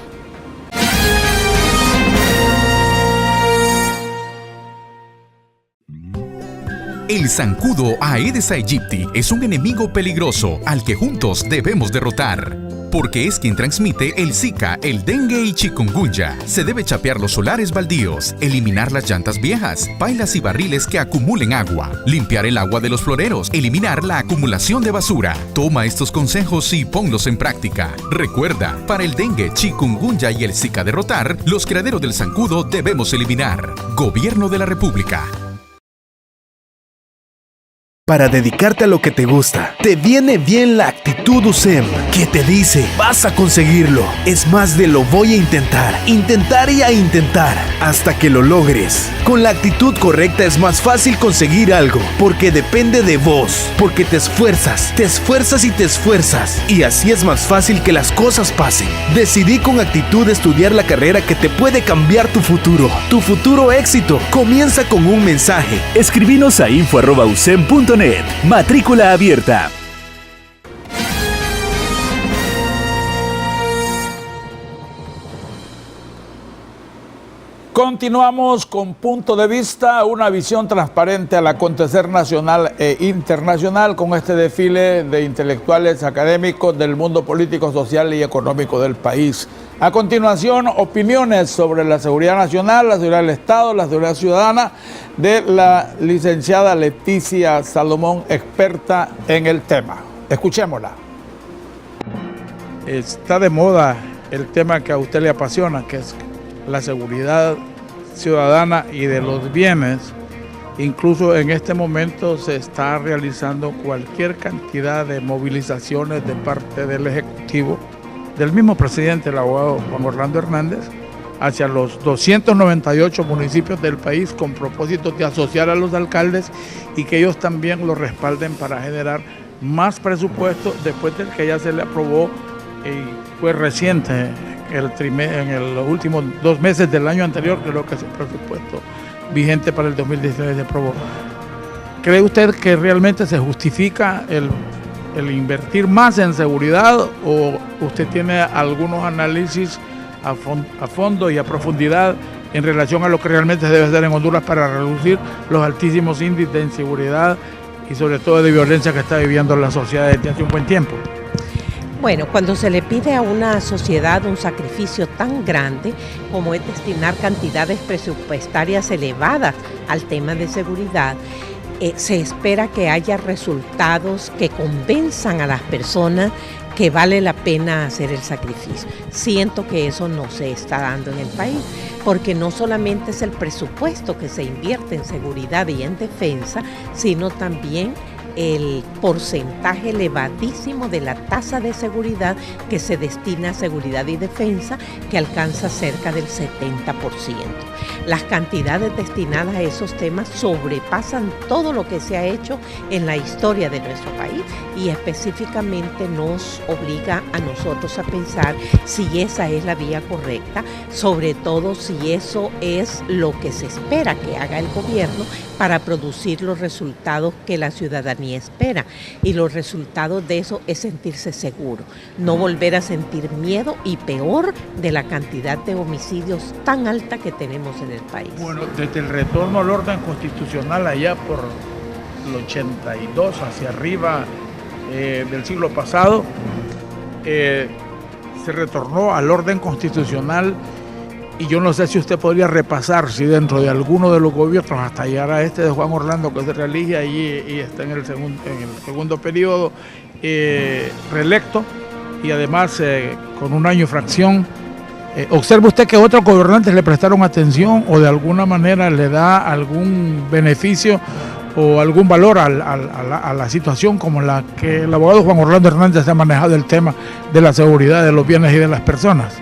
El zancudo Aedes aegypti es un enemigo peligroso al que juntos debemos derrotar, porque es quien transmite el Zika, el dengue y chikungunya. Se debe chapear los solares baldíos, eliminar las llantas viejas, pailas y barriles que acumulen agua, limpiar el agua de los floreros, eliminar la acumulación de basura. Toma estos consejos y ponlos en práctica. Recuerda, para el dengue, chikungunya y el Zika derrotar, los criaderos del zancudo debemos eliminar. Gobierno de la República. Para dedicarte a lo que te gusta, te viene bien la actitud USEM, que te dice, vas a conseguirlo. Es más de lo voy a intentar y a intentar, hasta que lo logres. Con la actitud correcta es más fácil conseguir algo, porque depende de vos, porque te esfuerzas y te esfuerzas, y así es más fácil que las cosas pasen. Decidí con actitud estudiar la carrera que te puede cambiar tu futuro éxito. Comienza con un mensaje. Escribinos a info@usem.net. Matrícula abierta. Continuamos con Punto de Vista, una visión transparente al acontecer nacional e internacional con este desfile de intelectuales académicos del mundo político, social y económico del país. A continuación, opiniones sobre la seguridad nacional, la seguridad del Estado, la seguridad ciudadana de la licenciada Leticia Salomón, experta en el tema. Escuchémosla. Está de moda el tema que a usted le apasiona, que es la seguridad ciudadana y de los bienes. Incluso en este momento se está realizando cualquier cantidad de movilizaciones de parte del Ejecutivo, del mismo presidente, el abogado Juan Orlando Hernández, hacia los 298 municipios del país con propósito de asociar a los alcaldes y que ellos también lo respalden para generar más presupuesto después del que ya se le aprobó y fue reciente en los últimos 2 meses del año anterior, creo que ese presupuesto vigente para el 2019 se aprobó. ¿Cree usted que realmente se justifica el invertir más en seguridad, o usted tiene algunos análisis a fondo y a profundidad en relación a lo que realmente se debe hacer en Honduras para reducir los altísimos índices de inseguridad y sobre todo de violencia que está viviendo la sociedad desde hace un buen tiempo? Bueno, cuando se le pide a una sociedad un sacrificio tan grande como es destinar cantidades presupuestarias elevadas al tema de seguridad, se espera que haya resultados que convenzan a las personas que vale la pena hacer el sacrificio. Siento que eso no se está dando en el país, porque no solamente es el presupuesto que se invierte en seguridad y en defensa, sino también el porcentaje elevadísimo de la tasa de seguridad que se destina a seguridad y defensa, que alcanza cerca del 70%. Las cantidades destinadas a esos temas sobrepasan todo lo que se ha hecho en la historia de nuestro país, y específicamente nos obliga a nosotros a pensar si esa es la vía correcta, sobre todo si eso es lo que se espera que haga el gobierno para producir los resultados que la ciudadanía espera. Y los resultados de eso es sentirse seguro, no volver a sentir miedo, y peor, de la cantidad de homicidios tan alta que tenemos en el país. Bueno, desde el retorno al orden constitucional allá por el 82 hacia arriba del siglo pasado, se retornó al orden constitucional. Y yo no sé si usted podría repasar si dentro de alguno de los gobiernos, hasta llegar a este de Juan Orlando, que se reelige y está en el segundo periodo reelecto, y además con un año y fracción, ¿observa usted que otros gobernantes le prestaron atención o de alguna manera le da algún beneficio o algún valor a la situación como la que el abogado Juan Orlando Hernández ha manejado el tema de la seguridad de los bienes y de las personas?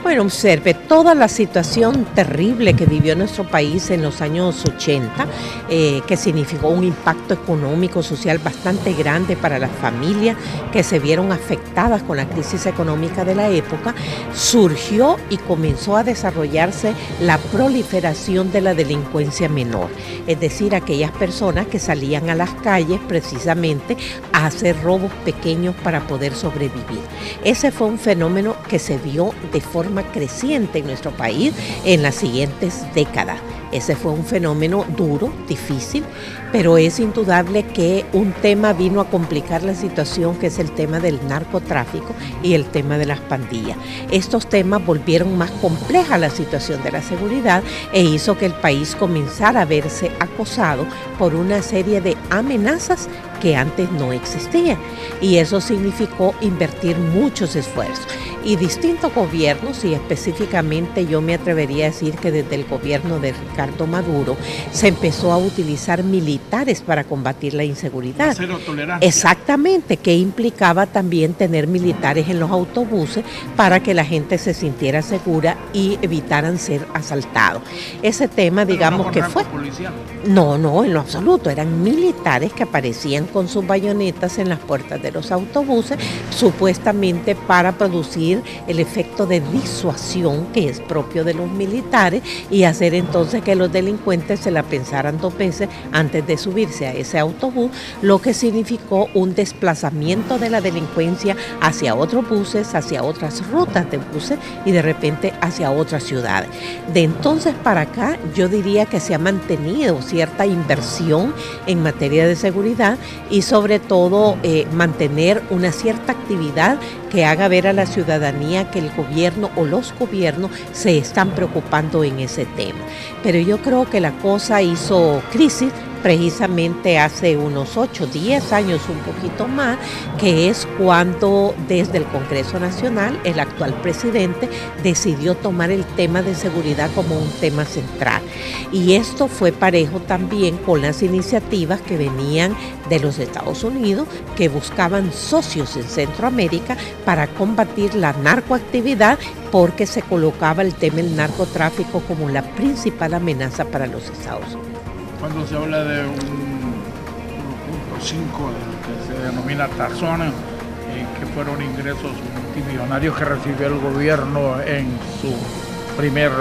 Bueno, observe toda la situación terrible que vivió nuestro país en los años 80, que significó un impacto económico, social bastante grande para las familias que se vieron afectadas con la crisis económica de la época. Surgió y comenzó a desarrollarse la proliferación de la delincuencia menor, es decir, aquellas personas que salían a las calles precisamente a hacer robos pequeños para poder sobrevivir. Ese fue un fenómeno que se vio de forma creciente en nuestro país en las siguientes décadas. Ese fue un fenómeno duro, difícil, pero es indudable que un tema vino a complicar la situación, que es el tema del narcotráfico y el tema de las pandillas. Estos temas volvieron más compleja la situación de la seguridad e hizo que el país comenzara a verse acosado por una serie de amenazas que antes no existían, y eso significó invertir muchos esfuerzos. Y distintos gobiernos, y específicamente yo me atrevería a decir que desde el gobierno de Ricardo Maduro se empezó a utilizar militares para combatir la inseguridad. Cero tolerancia. Exactamente, que implicaba también tener militares en los autobuses para que la gente se sintiera segura y evitaran ser asaltados. Ese tema, digamos, que fue... No, en lo absoluto, eran militares que aparecían con sus bayonetas en las puertas de los autobuses, supuestamente para producir el efecto de disuasión que es propio de los militares, y hacer entonces que los delincuentes se la pensaran 2 veces antes de subirse a ese autobús, lo que significó un desplazamiento de la delincuencia hacia otros buses, hacia otras rutas de buses y de repente hacia otras ciudades. De entonces para acá yo diría que se ha mantenido cierta inversión en materia de seguridad, y sobre todo mantener una cierta actividad que haga ver a la ciudadanía que el gobierno o los gobiernos se están preocupando en ese tema. Pero yo creo que la cosa hizo crisis precisamente hace unos 8, 10 años, un poquito más, que es cuando desde el Congreso Nacional el actual presidente decidió tomar el tema de seguridad como un tema central. Y esto fue parejo también con las iniciativas que venían de los Estados Unidos, que buscaban socios en Centroamérica para combatir la narcoactividad, porque se colocaba el tema del narcotráfico como la principal amenaza para los Estados Unidos. Cuando se habla de un 1.5 de lo que se denomina tazones, que fueron ingresos multimillonarios que recibió el gobierno en su primer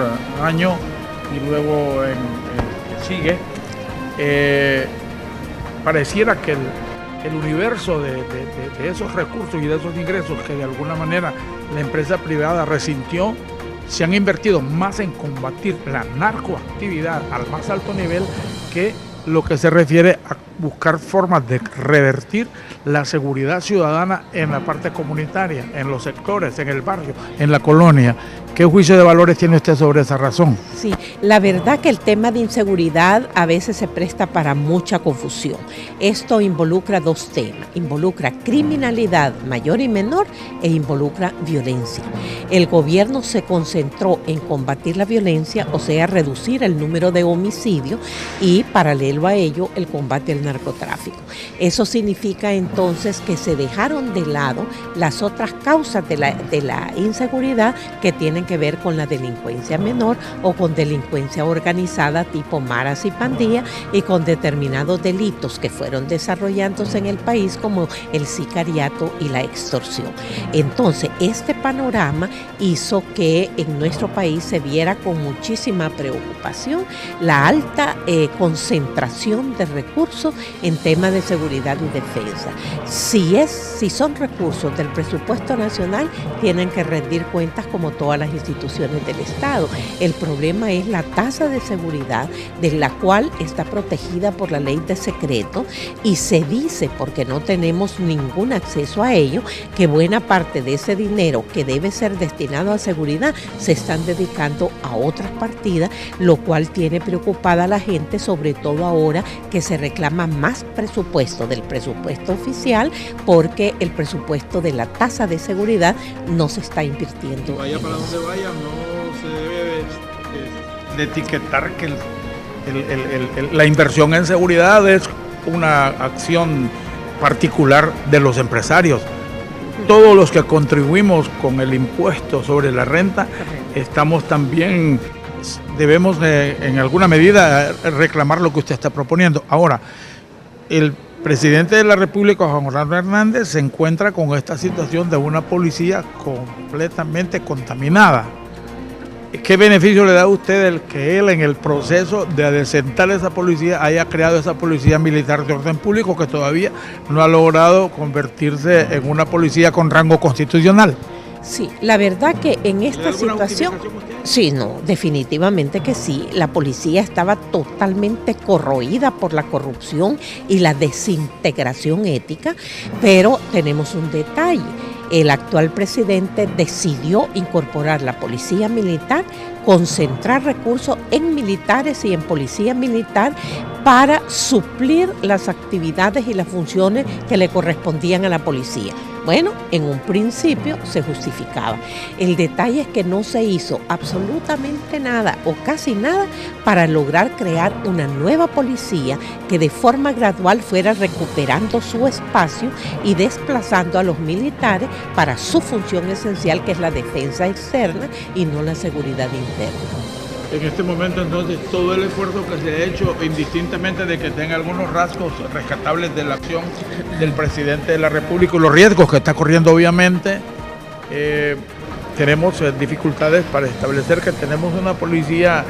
año y luego en el que sigue, pareciera que el universo de esos recursos y de esos ingresos que de alguna manera la empresa privada resintió, se han invertido más en combatir la narcoactividad al más alto nivel que lo que se refiere a buscar formas de revertir la seguridad ciudadana en la parte comunitaria, en los sectores, en el barrio, en la colonia. ¿Qué juicio de valores tiene usted sobre esa razón? Sí, la verdad que el tema de inseguridad a veces se presta para mucha confusión. Esto involucra dos temas, involucra criminalidad mayor y menor e involucra violencia. El gobierno se concentró en combatir la violencia, o sea, reducir el número de homicidios y paralelo a ello el combate al narcotráfico. Eso significa entonces que se dejaron de lado las otras causas de la inseguridad que tienen que ver con la delincuencia menor o con delincuencia organizada tipo maras y pandillas y con determinados delitos que fueron desarrollándose en el país como el sicariato y la extorsión. Entonces, este panorama hizo que en nuestro país se viera con muchísima preocupación la alta concentración de recursos en temas de seguridad y defensa. Si son recursos del presupuesto nacional, tienen que rendir cuentas como todas las instituciones del Estado. El problema es la tasa de seguridad, de la cual está protegida por la ley de secreto, y se dice, porque no tenemos ningún acceso a ello, que buena parte de ese dinero que debe ser destinado a seguridad se están dedicando a otras partidas, lo cual tiene preocupada a la gente, sobre todo ahora que se reclama más presupuesto del presupuesto oficial, porque el presupuesto de la tasa de seguridad no se está invirtiendo. Vaya para donde vaya, no se debe de etiquetar que la inversión en seguridad es una acción particular de los empresarios. Todos los que contribuimos con el impuesto sobre la renta, estamos también, debemos en alguna medida reclamar lo que usted está proponiendo. Ahora, el presidente de la República, Juan Orlando Hernández, se encuentra con esta situación de una policía completamente contaminada. ¿Qué beneficio le da a usted el que él, en el proceso de adecentar esa policía, haya creado esa policía militar de orden público que todavía no ha logrado convertirse en una policía con rango constitucional? Sí, la verdad que en esta situación, sí, no, definitivamente que sí, la policía estaba totalmente corroída por la corrupción y la desintegración ética, pero tenemos un detalle. El actual presidente decidió incorporar la policía militar, concentrar recursos en militares y en policía militar para suplir las actividades y las funciones que le correspondían a la policía. Bueno, en un principio se justificaba. El detalle es que no se hizo absolutamente nada o casi nada para lograr crear una nueva policía que de forma gradual fuera recuperando su espacio y desplazando a los militares para su función esencial, que es la defensa externa y no la seguridad interna. En este momento, entonces, todo el esfuerzo que se ha hecho, indistintamente de que tenga algunos rasgos rescatables de la acción del presidente de la República y los riesgos que está corriendo, obviamente, tenemos dificultades para establecer que tenemos una policía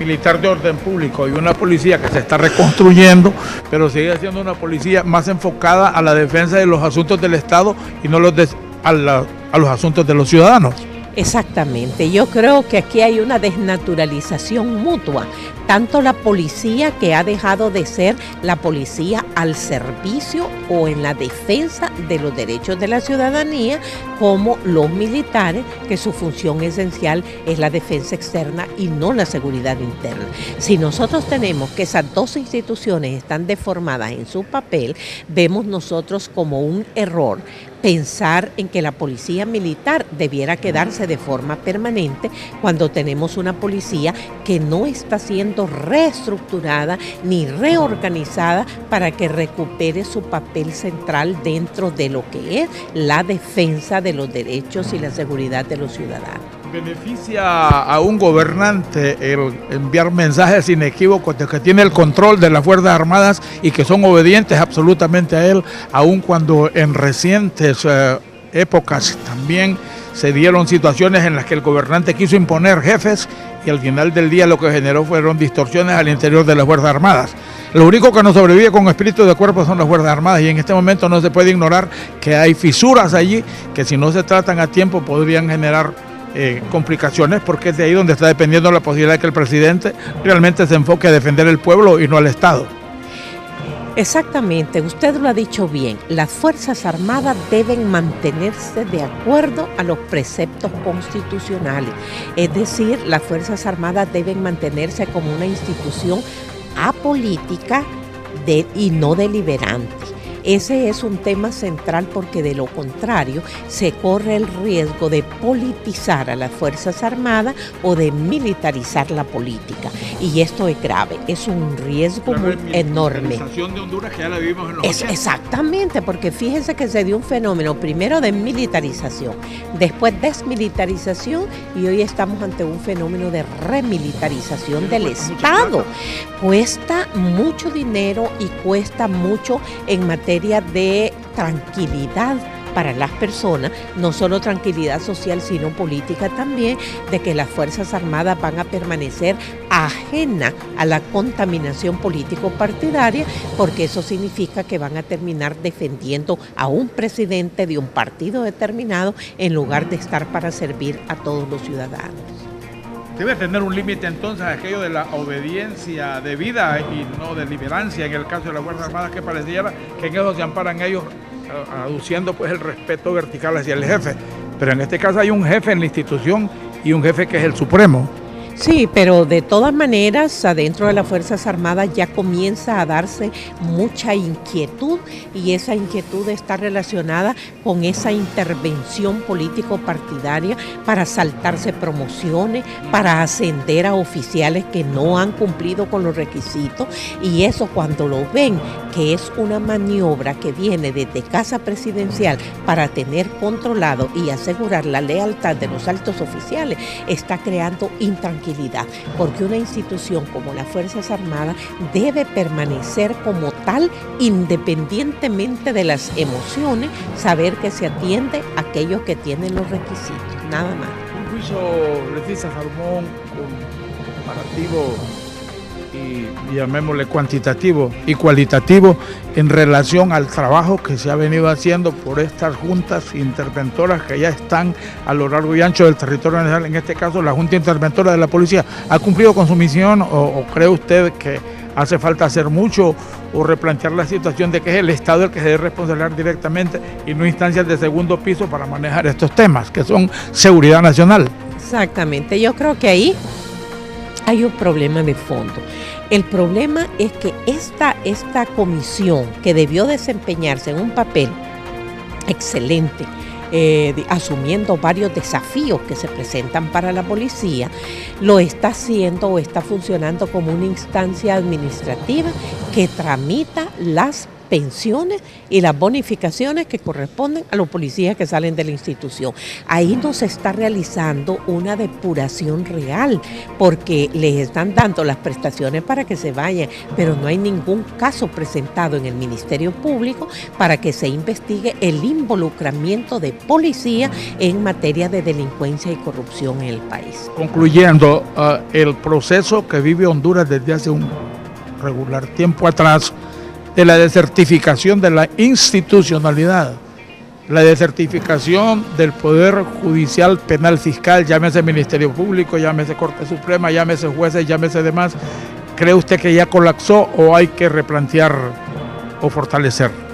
militar de orden público y una policía que se está reconstruyendo, pero sigue siendo una policía más enfocada a la defensa de los asuntos del Estado y no a los asuntos de los ciudadanos. Exactamente, yo creo que aquí hay una desnaturalización mutua, tanto la policía, que ha dejado de ser la policía al servicio o en la defensa de los derechos de la ciudadanía, como los militares, que su función esencial es la defensa externa y no la seguridad interna. Si nosotros tenemos que esas dos instituciones están deformadas en su papel, vemos nosotros como un error pensar en que la policía militar debiera quedarse de forma permanente cuando tenemos una policía que no está siendo reestructurada ni reorganizada para que recupere su papel central dentro de lo que es la defensa de los derechos y la seguridad de los ciudadanos. ¿Beneficia a un gobernante el enviar mensajes inequívocos de que tiene el control de las Fuerzas Armadas y que son obedientes absolutamente a él, aun cuando en recientes épocas también se dieron situaciones en las que el gobernante quiso imponer jefes y al final del día lo que generó fueron distorsiones al interior de las Fuerzas Armadas. Lo único que nos sobrevive con espíritu de cuerpo son las Fuerzas Armadas y en este momento no se puede ignorar que hay fisuras allí que si no se tratan a tiempo podrían generar complicaciones, porque es de ahí donde está dependiendo la posibilidad de que el presidente realmente se enfoque a defender el pueblo y no al Estado. Exactamente, usted lo ha dicho bien, las Fuerzas Armadas deben mantenerse de acuerdo a los preceptos constitucionales, es decir, las Fuerzas Armadas deben mantenerse como una institución apolítica y no deliberante. Ese es un tema central porque de lo contrario se corre el riesgo de politizar a las Fuerzas Armadas o de militarizar la política. Y esto es grave, es un riesgo muy enorme. La militarización de Honduras que ya la vivimos en los 80. Exactamente, porque fíjense que se dio un fenómeno primero de militarización, después desmilitarización y hoy estamos ante un fenómeno de remilitarización del Estado. Cuesta mucho dinero y cuesta mucho en materia de tranquilidad para las personas, no solo tranquilidad social, sino política también, de que las Fuerzas Armadas van a permanecer ajenas a la contaminación político-partidaria, porque eso significa que van a terminar defendiendo a un presidente de un partido determinado en lugar de estar para servir a todos los ciudadanos. Debe tener un límite entonces aquello de la obediencia debida y no deliberancia en el caso de las Fuerzas Armadas, que pareciera que en eso se amparan ellos aduciendo pues el respeto vertical hacia el jefe. Pero en este caso hay un jefe en la institución y un jefe que es el supremo. Sí, pero de todas maneras, adentro de las Fuerzas Armadas ya comienza a darse mucha inquietud y esa inquietud está relacionada con esa intervención político-partidaria para saltarse promociones, para ascender a oficiales que no han cumplido con los requisitos y eso cuando lo ven que es una maniobra que viene desde Casa Presidencial para tener controlado y asegurar la lealtad de los altos oficiales, está creando intranquilidad, porque una institución como las Fuerzas Armadas debe permanecer como tal independientemente de las emociones, saber que se atiende a aquellos que tienen los requisitos, nada más. Un juicio, Leticia Salmón, comparativo y llamémosle cuantitativo y cualitativo en relación al trabajo que se ha venido haciendo por estas juntas interventoras que ya están a lo largo y ancho del territorio nacional. En este caso, la Junta Interventora de la Policía ha cumplido con su misión o cree usted que hace falta hacer mucho o replantear la situación de que es el Estado el que se debe responsabilizar directamente y no instancias de segundo piso para manejar estos temas que son seguridad nacional? Exactamente, yo creo que ahí hay un problema de fondo. El problema es que esta comisión que debió desempeñarse en un papel excelente, asumiendo varios desafíos que se presentan para la policía, lo está haciendo o está funcionando como una instancia administrativa que tramita las pensiones y las bonificaciones que corresponden a los policías que salen de la institución. Ahí no se está realizando una depuración real, porque les están dando las prestaciones para que se vayan, pero no hay ningún caso presentado en el Ministerio Público para que se investigue el involucramiento de policía en materia de delincuencia y corrupción en el país. Concluyendo, el proceso que vive Honduras desde hace un regular tiempo atrás, de la desertificación de la institucionalidad, la desertificación del Poder Judicial, Penal, Fiscal, llámese Ministerio Público, llámese Corte Suprema, llámese jueces, llámese demás, ¿cree usted que ya colapsó o hay que replantear o fortalecer?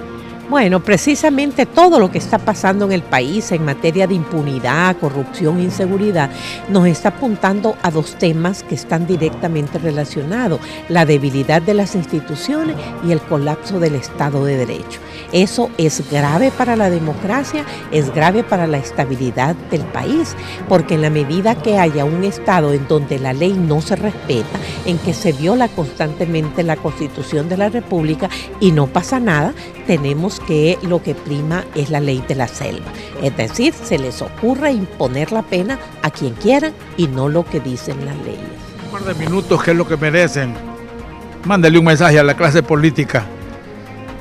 Bueno, precisamente todo lo que está pasando en el país en materia de impunidad, corrupción e inseguridad nos está apuntando a dos temas que están directamente relacionados: la debilidad de las instituciones y el colapso del Estado de Derecho. Eso es grave para la democracia, es grave para la estabilidad del país, porque en la medida que haya un Estado en donde la ley no se respeta, en que se viola constantemente la Constitución de la República y no pasa nada, tenemos que lo que prima es la ley de la selva. Es decir, se les ocurre imponer la pena a quien quieran y no lo que dicen las leyes. Un par de minutos, que es lo que merecen. Mándele un mensaje a la clase política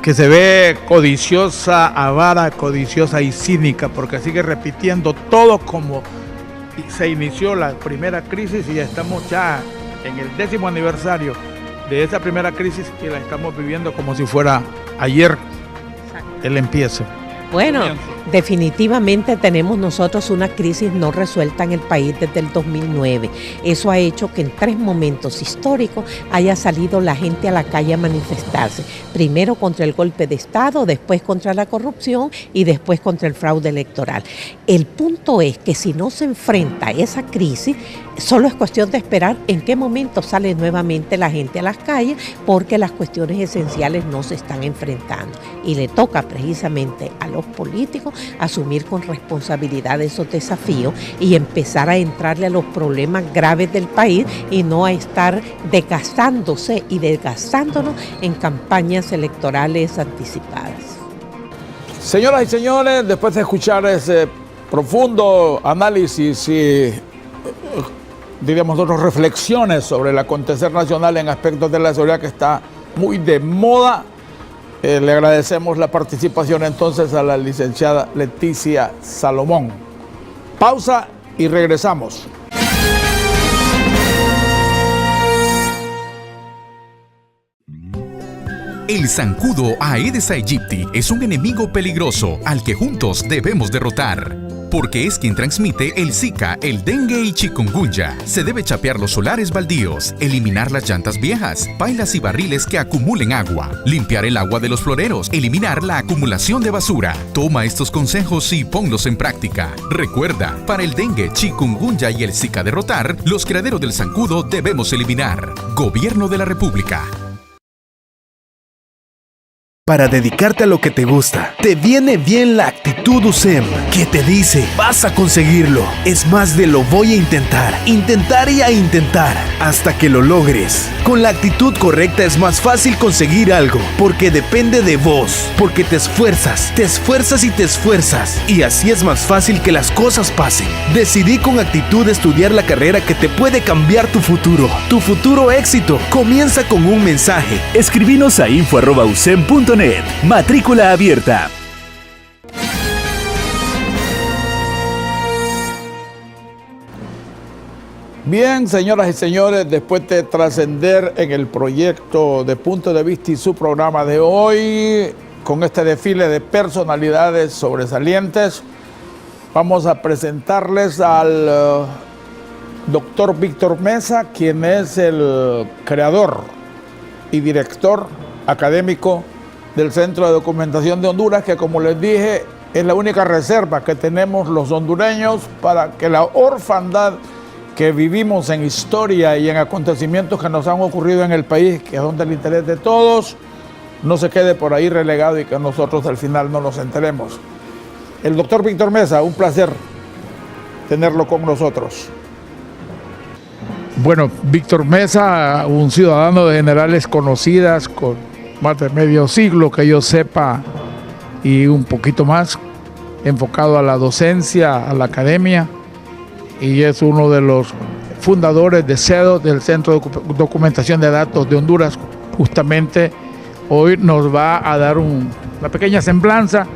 que se ve codiciosa, avara, codiciosa y cínica, porque sigue repitiendo todo como se inició la primera crisis y ya estamos ya en el 10º aniversario de esa primera crisis y la estamos viviendo como si fuera ayer el empiezo. Bueno, definitivamente tenemos nosotros una crisis no resuelta en el país desde el 2009. Eso ha hecho que en 3 momentos históricos haya salido la gente a la calle a manifestarse. Primero contra el golpe de Estado, después contra la corrupción y después contra el fraude electoral. El punto es que si no se enfrenta a esa crisis, solo es cuestión de esperar en qué momento sale nuevamente la gente a las calles, porque las cuestiones esenciales no se están enfrentando. Y le toca precisamente a los políticos asumir con responsabilidad esos desafíos y empezar a entrarle a los problemas graves del país y no a estar desgastándose y desgastándonos en campañas electorales anticipadas. Señoras y señores, después de escuchar ese profundo análisis y diríamos nosotros reflexiones sobre el acontecer nacional en aspectos de la seguridad que está muy de moda, le agradecemos la participación entonces a la licenciada Leticia Salomón. Pausa y regresamos. El zancudo Aedes aegypti es un enemigo peligroso al que juntos debemos derrotar. Porque es quien transmite el Zika, el dengue y chikungunya. Se debe chapear los solares baldíos, eliminar las llantas viejas, pailas y barriles que acumulen agua, limpiar el agua de los floreros, eliminar la acumulación de basura. Toma estos consejos y ponlos en práctica. Recuerda, para el dengue, chikungunya y el Zika derrotar, los criaderos del zancudo debemos eliminar. Gobierno de la República. Para dedicarte a lo que te gusta, te viene bien la actitud USEM, que te dice, vas a conseguirlo. Es más de lo voy a intentar, intentar y a intentar, hasta que lo logres. Con la actitud correcta es más fácil conseguir algo, porque depende de vos, porque te esfuerzas y te esfuerzas, y así es más fácil que las cosas pasen. Decidí con actitud estudiar la carrera que te puede cambiar tu futuro éxito. Comienza con un mensaje. Escribinos a info@usem.net. Matrícula abierta. Bien, señoras y señores, después de trascender en el proyecto de Punto de Vista y su programa de hoy, con este desfile de personalidades sobresalientes, vamos a presentarles al doctor Víctor Mesa, quien es el creador y director académico del Centro de Documentación de Honduras, que como les dije, es la única reserva que tenemos los hondureños para que la orfandad que vivimos en historia y en acontecimientos que nos han ocurrido en el país, que es donde el interés de todos, no se quede por ahí relegado y que nosotros al final no nos enteremos. El doctor Víctor Mesa, un placer tenerlo con nosotros. Bueno, Víctor Mesa, un ciudadano de Generales Conocidas con más de medio siglo que yo sepa y un poquito más, enfocado a la docencia, a la academia, y es uno de los fundadores de CEDO, del Centro de Documentación de Datos de Honduras. Justamente hoy nos va a dar una pequeña semblanza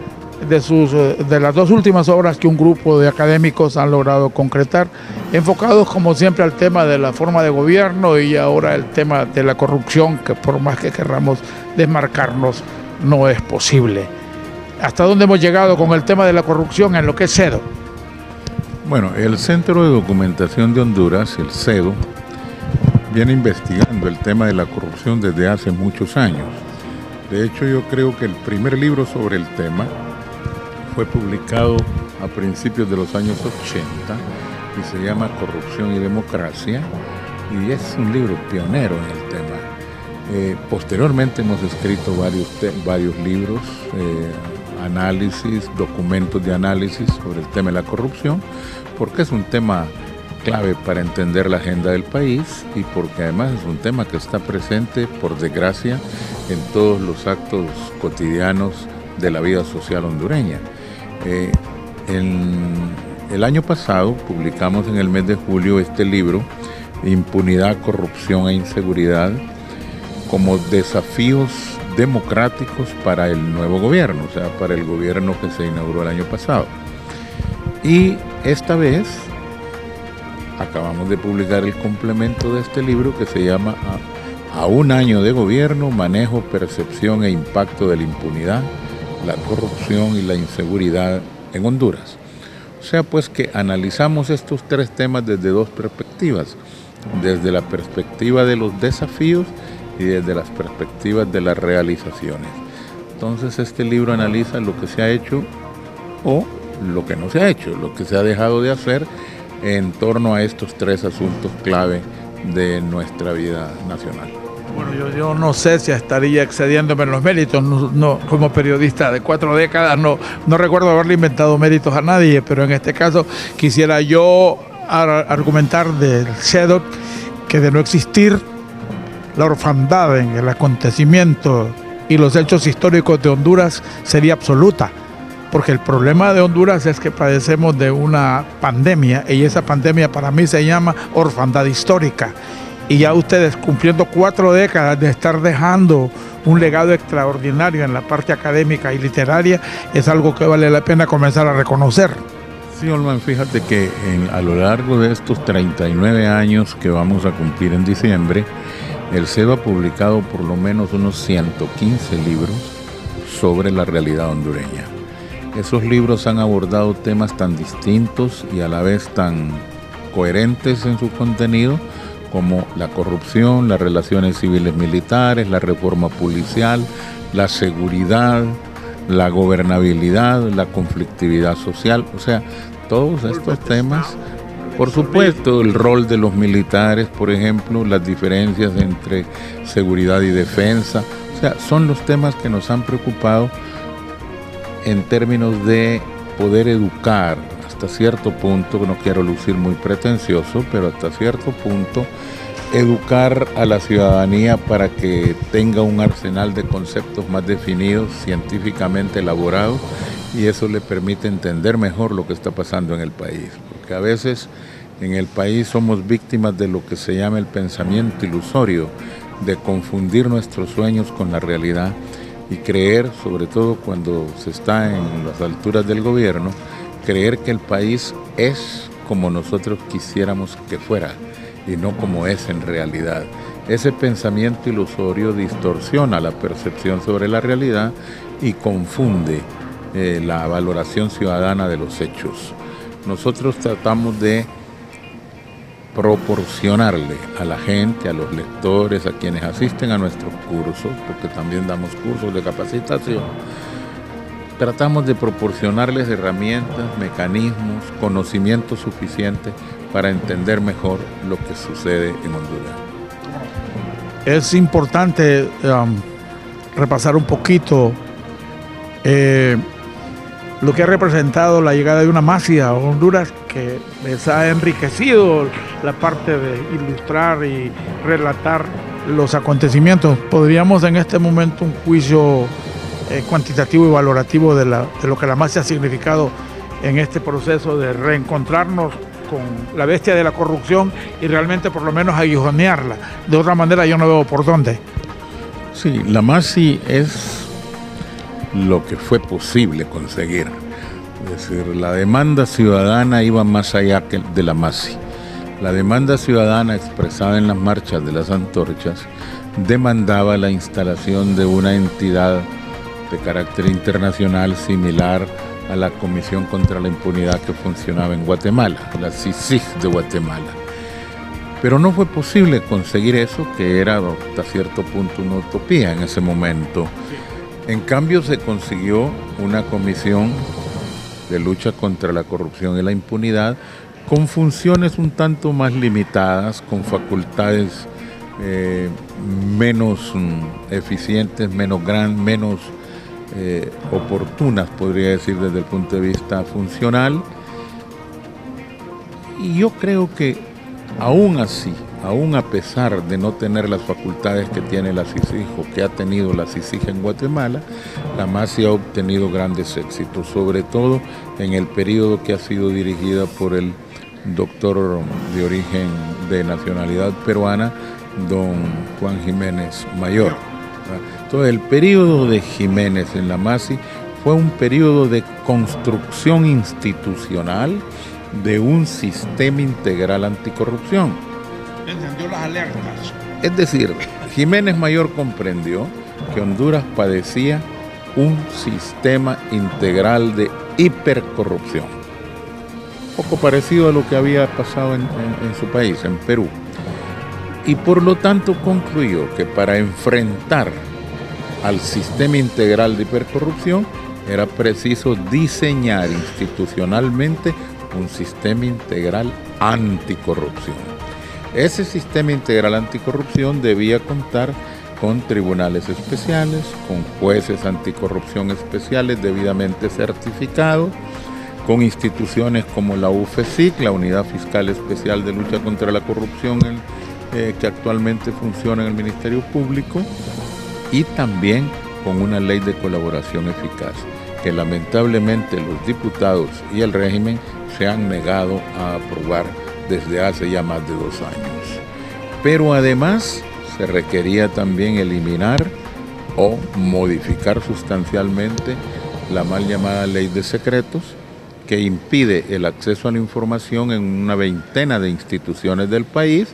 de las 2 últimas obras que un grupo de académicos han logrado concretar, enfocados como siempre al tema de la forma de gobierno y ahora el tema de la corrupción, que por más que querramos desmarcarnos, no es posible. ¿Hasta dónde hemos llegado con el tema de la corrupción en lo que es CEDO? Bueno, el Centro de Documentación de Honduras, el CEDO, viene investigando el tema de la corrupción desde hace muchos años. De hecho, yo creo que el primer libro sobre el tema fue publicado a principios de los años 80 y se llama Corrupción y Democracia, y es un libro pionero en el tema. Posteriormente hemos escrito varios libros, análisis, documentos de análisis sobre el tema de la corrupción, porque es un tema clave para entender la agenda del país y porque además es un tema que está presente, por desgracia, en todos los actos cotidianos de la vida social hondureña. El año pasado publicamos en el mes de julio este libro, Impunidad, Corrupción e Inseguridad, como desafíos democráticos para el nuevo gobierno, o sea, para el gobierno que se inauguró el año pasado. Y esta vez acabamos de publicar el complemento de este libro que se llama A un año de gobierno, manejo, percepción e impacto de la impunidad, la corrupción y la inseguridad en Honduras. O sea, pues que analizamos estos tres temas desde dos perspectivas, desde la perspectiva de los desafíos y desde las perspectivas de las realizaciones. Entonces este libro analiza lo que se ha hecho o lo que no se ha hecho, lo que se ha dejado de hacer en torno a estos tres asuntos clave de nuestra vida nacional. Bueno, yo no sé si estaría excediéndome en los méritos, no, como periodista de 4 décadas no recuerdo haberle inventado méritos a nadie, pero en este caso quisiera yo argumentar del CEDOT que de no existir la orfandad en el acontecimiento y los hechos históricos de Honduras sería absoluta, porque el problema de Honduras es que padecemos de una pandemia y esa pandemia para mí se llama orfandad histórica. Y ya ustedes cumpliendo 4 décadas de estar dejando un legado extraordinario en la parte académica y literaria, es algo que vale la pena comenzar a reconocer. Sí, Olman, fíjate que a lo largo de estos 39 años que vamos a cumplir en diciembre, el CEDO ha publicado por lo menos unos 115 libros sobre la realidad hondureña. Esos libros han abordado temas tan distintos y a la vez tan coherentes en su contenido, como la corrupción, las relaciones civiles militares, la reforma policial, la seguridad, la gobernabilidad, la conflictividad social, o sea, todos estos temas, por supuesto, el rol de los militares, por ejemplo, las diferencias entre seguridad y defensa, o sea, son los temas que nos han preocupado en términos de poder educar hasta cierto punto, no quiero lucir muy pretencioso, pero hasta cierto punto, educar a la ciudadanía para que tenga un arsenal de conceptos más definidos, científicamente elaborados, y eso le permite entender mejor lo que está pasando en el país. Porque a veces en el país somos víctimas de lo que se llama el pensamiento ilusorio, de confundir nuestros sueños con la realidad y creer, sobre todo cuando se está en las alturas del gobierno, creer que el país es como nosotros quisiéramos que fuera y no como es en realidad. Ese pensamiento ilusorio distorsiona la percepción sobre la realidad y confunde la valoración ciudadana de los hechos. Nosotros tratamos de proporcionarle a la gente, a los lectores, a quienes asisten a nuestros cursos, porque también damos cursos de capacitación, tratamos de proporcionarles herramientas, mecanismos, conocimiento suficiente para entender mejor lo que sucede en Honduras. Es importante repasar un poquito lo que ha representado la llegada de una masia a Honduras que les ha enriquecido la parte de ilustrar y relatar los acontecimientos. Podríamos en este momento un juicio cuantitativo y valorativo de lo que la masia ha significado en este proceso de reencontrarnos con la bestia de la corrupción y realmente por lo menos aguijonearla. De otra manera yo no veo por dónde. Sí, la MASI es lo que fue posible conseguir. Es decir, la demanda ciudadana iba más allá de la MASI. La demanda ciudadana expresada en las marchas de las antorchas demandaba la instalación de una entidad de carácter internacional similar a la Comisión contra la Impunidad que funcionaba en Guatemala, la CICIG de Guatemala. Pero no fue posible conseguir eso, que era hasta cierto punto una utopía en ese momento. En cambio se consiguió una comisión de lucha contra la corrupción y la impunidad con funciones un tanto más limitadas, con facultades menos eficientes, menos oportunas, podría decir, desde el punto de vista funcional. Y yo creo que aún así, aún a pesar de no tener las facultades que tiene la CICIG o que ha tenido la CICIG en Guatemala, la MASI ha obtenido grandes éxitos, sobre todo en el periodo que ha sido dirigida por el doctor de origen de nacionalidad peruana, don Juan Jiménez Mayor. Entonces, el periodo de Jiménez en la MASI fue un periodo de construcción institucional de un sistema integral anticorrupción. Encendió las alertas. Es decir, Jiménez Mayor comprendió que Honduras padecía un sistema integral de hipercorrupción, poco parecido a lo que había pasado en su país, en Perú, y por lo tanto concluyó que para enfrentar al sistema integral de hipercorrupción era preciso diseñar institucionalmente un sistema integral anticorrupción. Ese sistema integral anticorrupción debía contar con tribunales especiales, con jueces anticorrupción especiales debidamente certificados, con instituciones como la UFESIC, la Unidad Fiscal Especial de Lucha contra la Corrupción, que actualmente funciona en el Ministerio Público, y también con una ley de colaboración eficaz, que lamentablemente los diputados y el régimen se han negado a aprobar desde hace ya más de 2 años. Pero además se requería también eliminar o modificar sustancialmente la mal llamada ley de secretos, que impide el acceso a la información en una veintena de instituciones del país,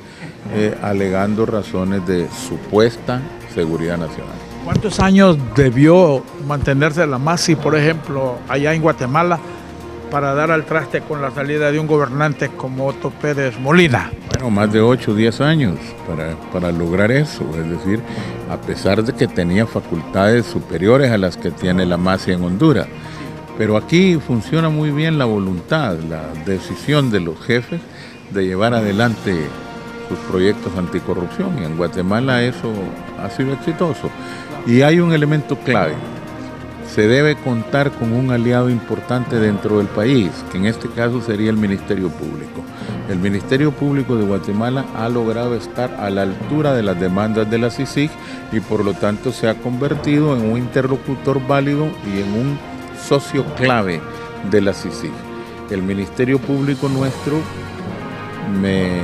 alegando razones de supuesta seguridad nacional. ¿Cuántos años debió mantenerse la MASI, por ejemplo, allá en Guatemala, para dar al traste con la salida de un gobernante como Otto Pérez Molina? Bueno, más de 8 o 10 años para lograr eso, es decir, a pesar de que tenía facultades superiores a las que tiene la MASI en Honduras. Pero aquí funciona muy bien la voluntad, la decisión de los jefes de llevar adelante sus proyectos anticorrupción, y en Guatemala eso ha sido exitoso. Y hay un elemento clave: se debe contar con un aliado importante dentro del país, que en este caso sería el Ministerio Público. El Ministerio Público de Guatemala ha logrado estar a la altura de las demandas de la CICIG y por lo tanto se ha convertido en un interlocutor válido y en un socio clave de la CICIG. El Ministerio Público nuestro, me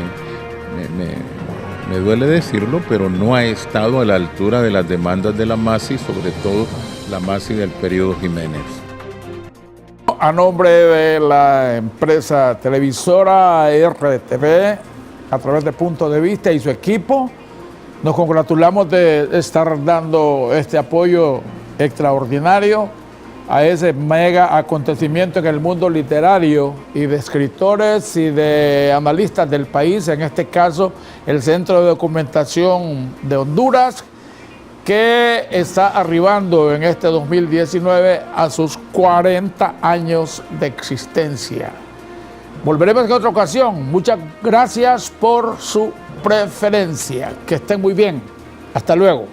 duele decirlo, pero no ha estado a la altura de las demandas de la MASI, sobre todo la MASI del periodo Jiménez. A nombre de la empresa televisora RTV, a través de Punto de Vista y su equipo, nos congratulamos de estar dando este apoyo extraordinario a ese mega acontecimiento en el mundo literario y de escritores y de analistas del país, en este caso el Centro de Documentación de Honduras, que está arribando en este 2019 a sus 40 años de existencia. Volveremos en otra ocasión. Muchas gracias por su preferencia. Que estén muy bien. Hasta luego.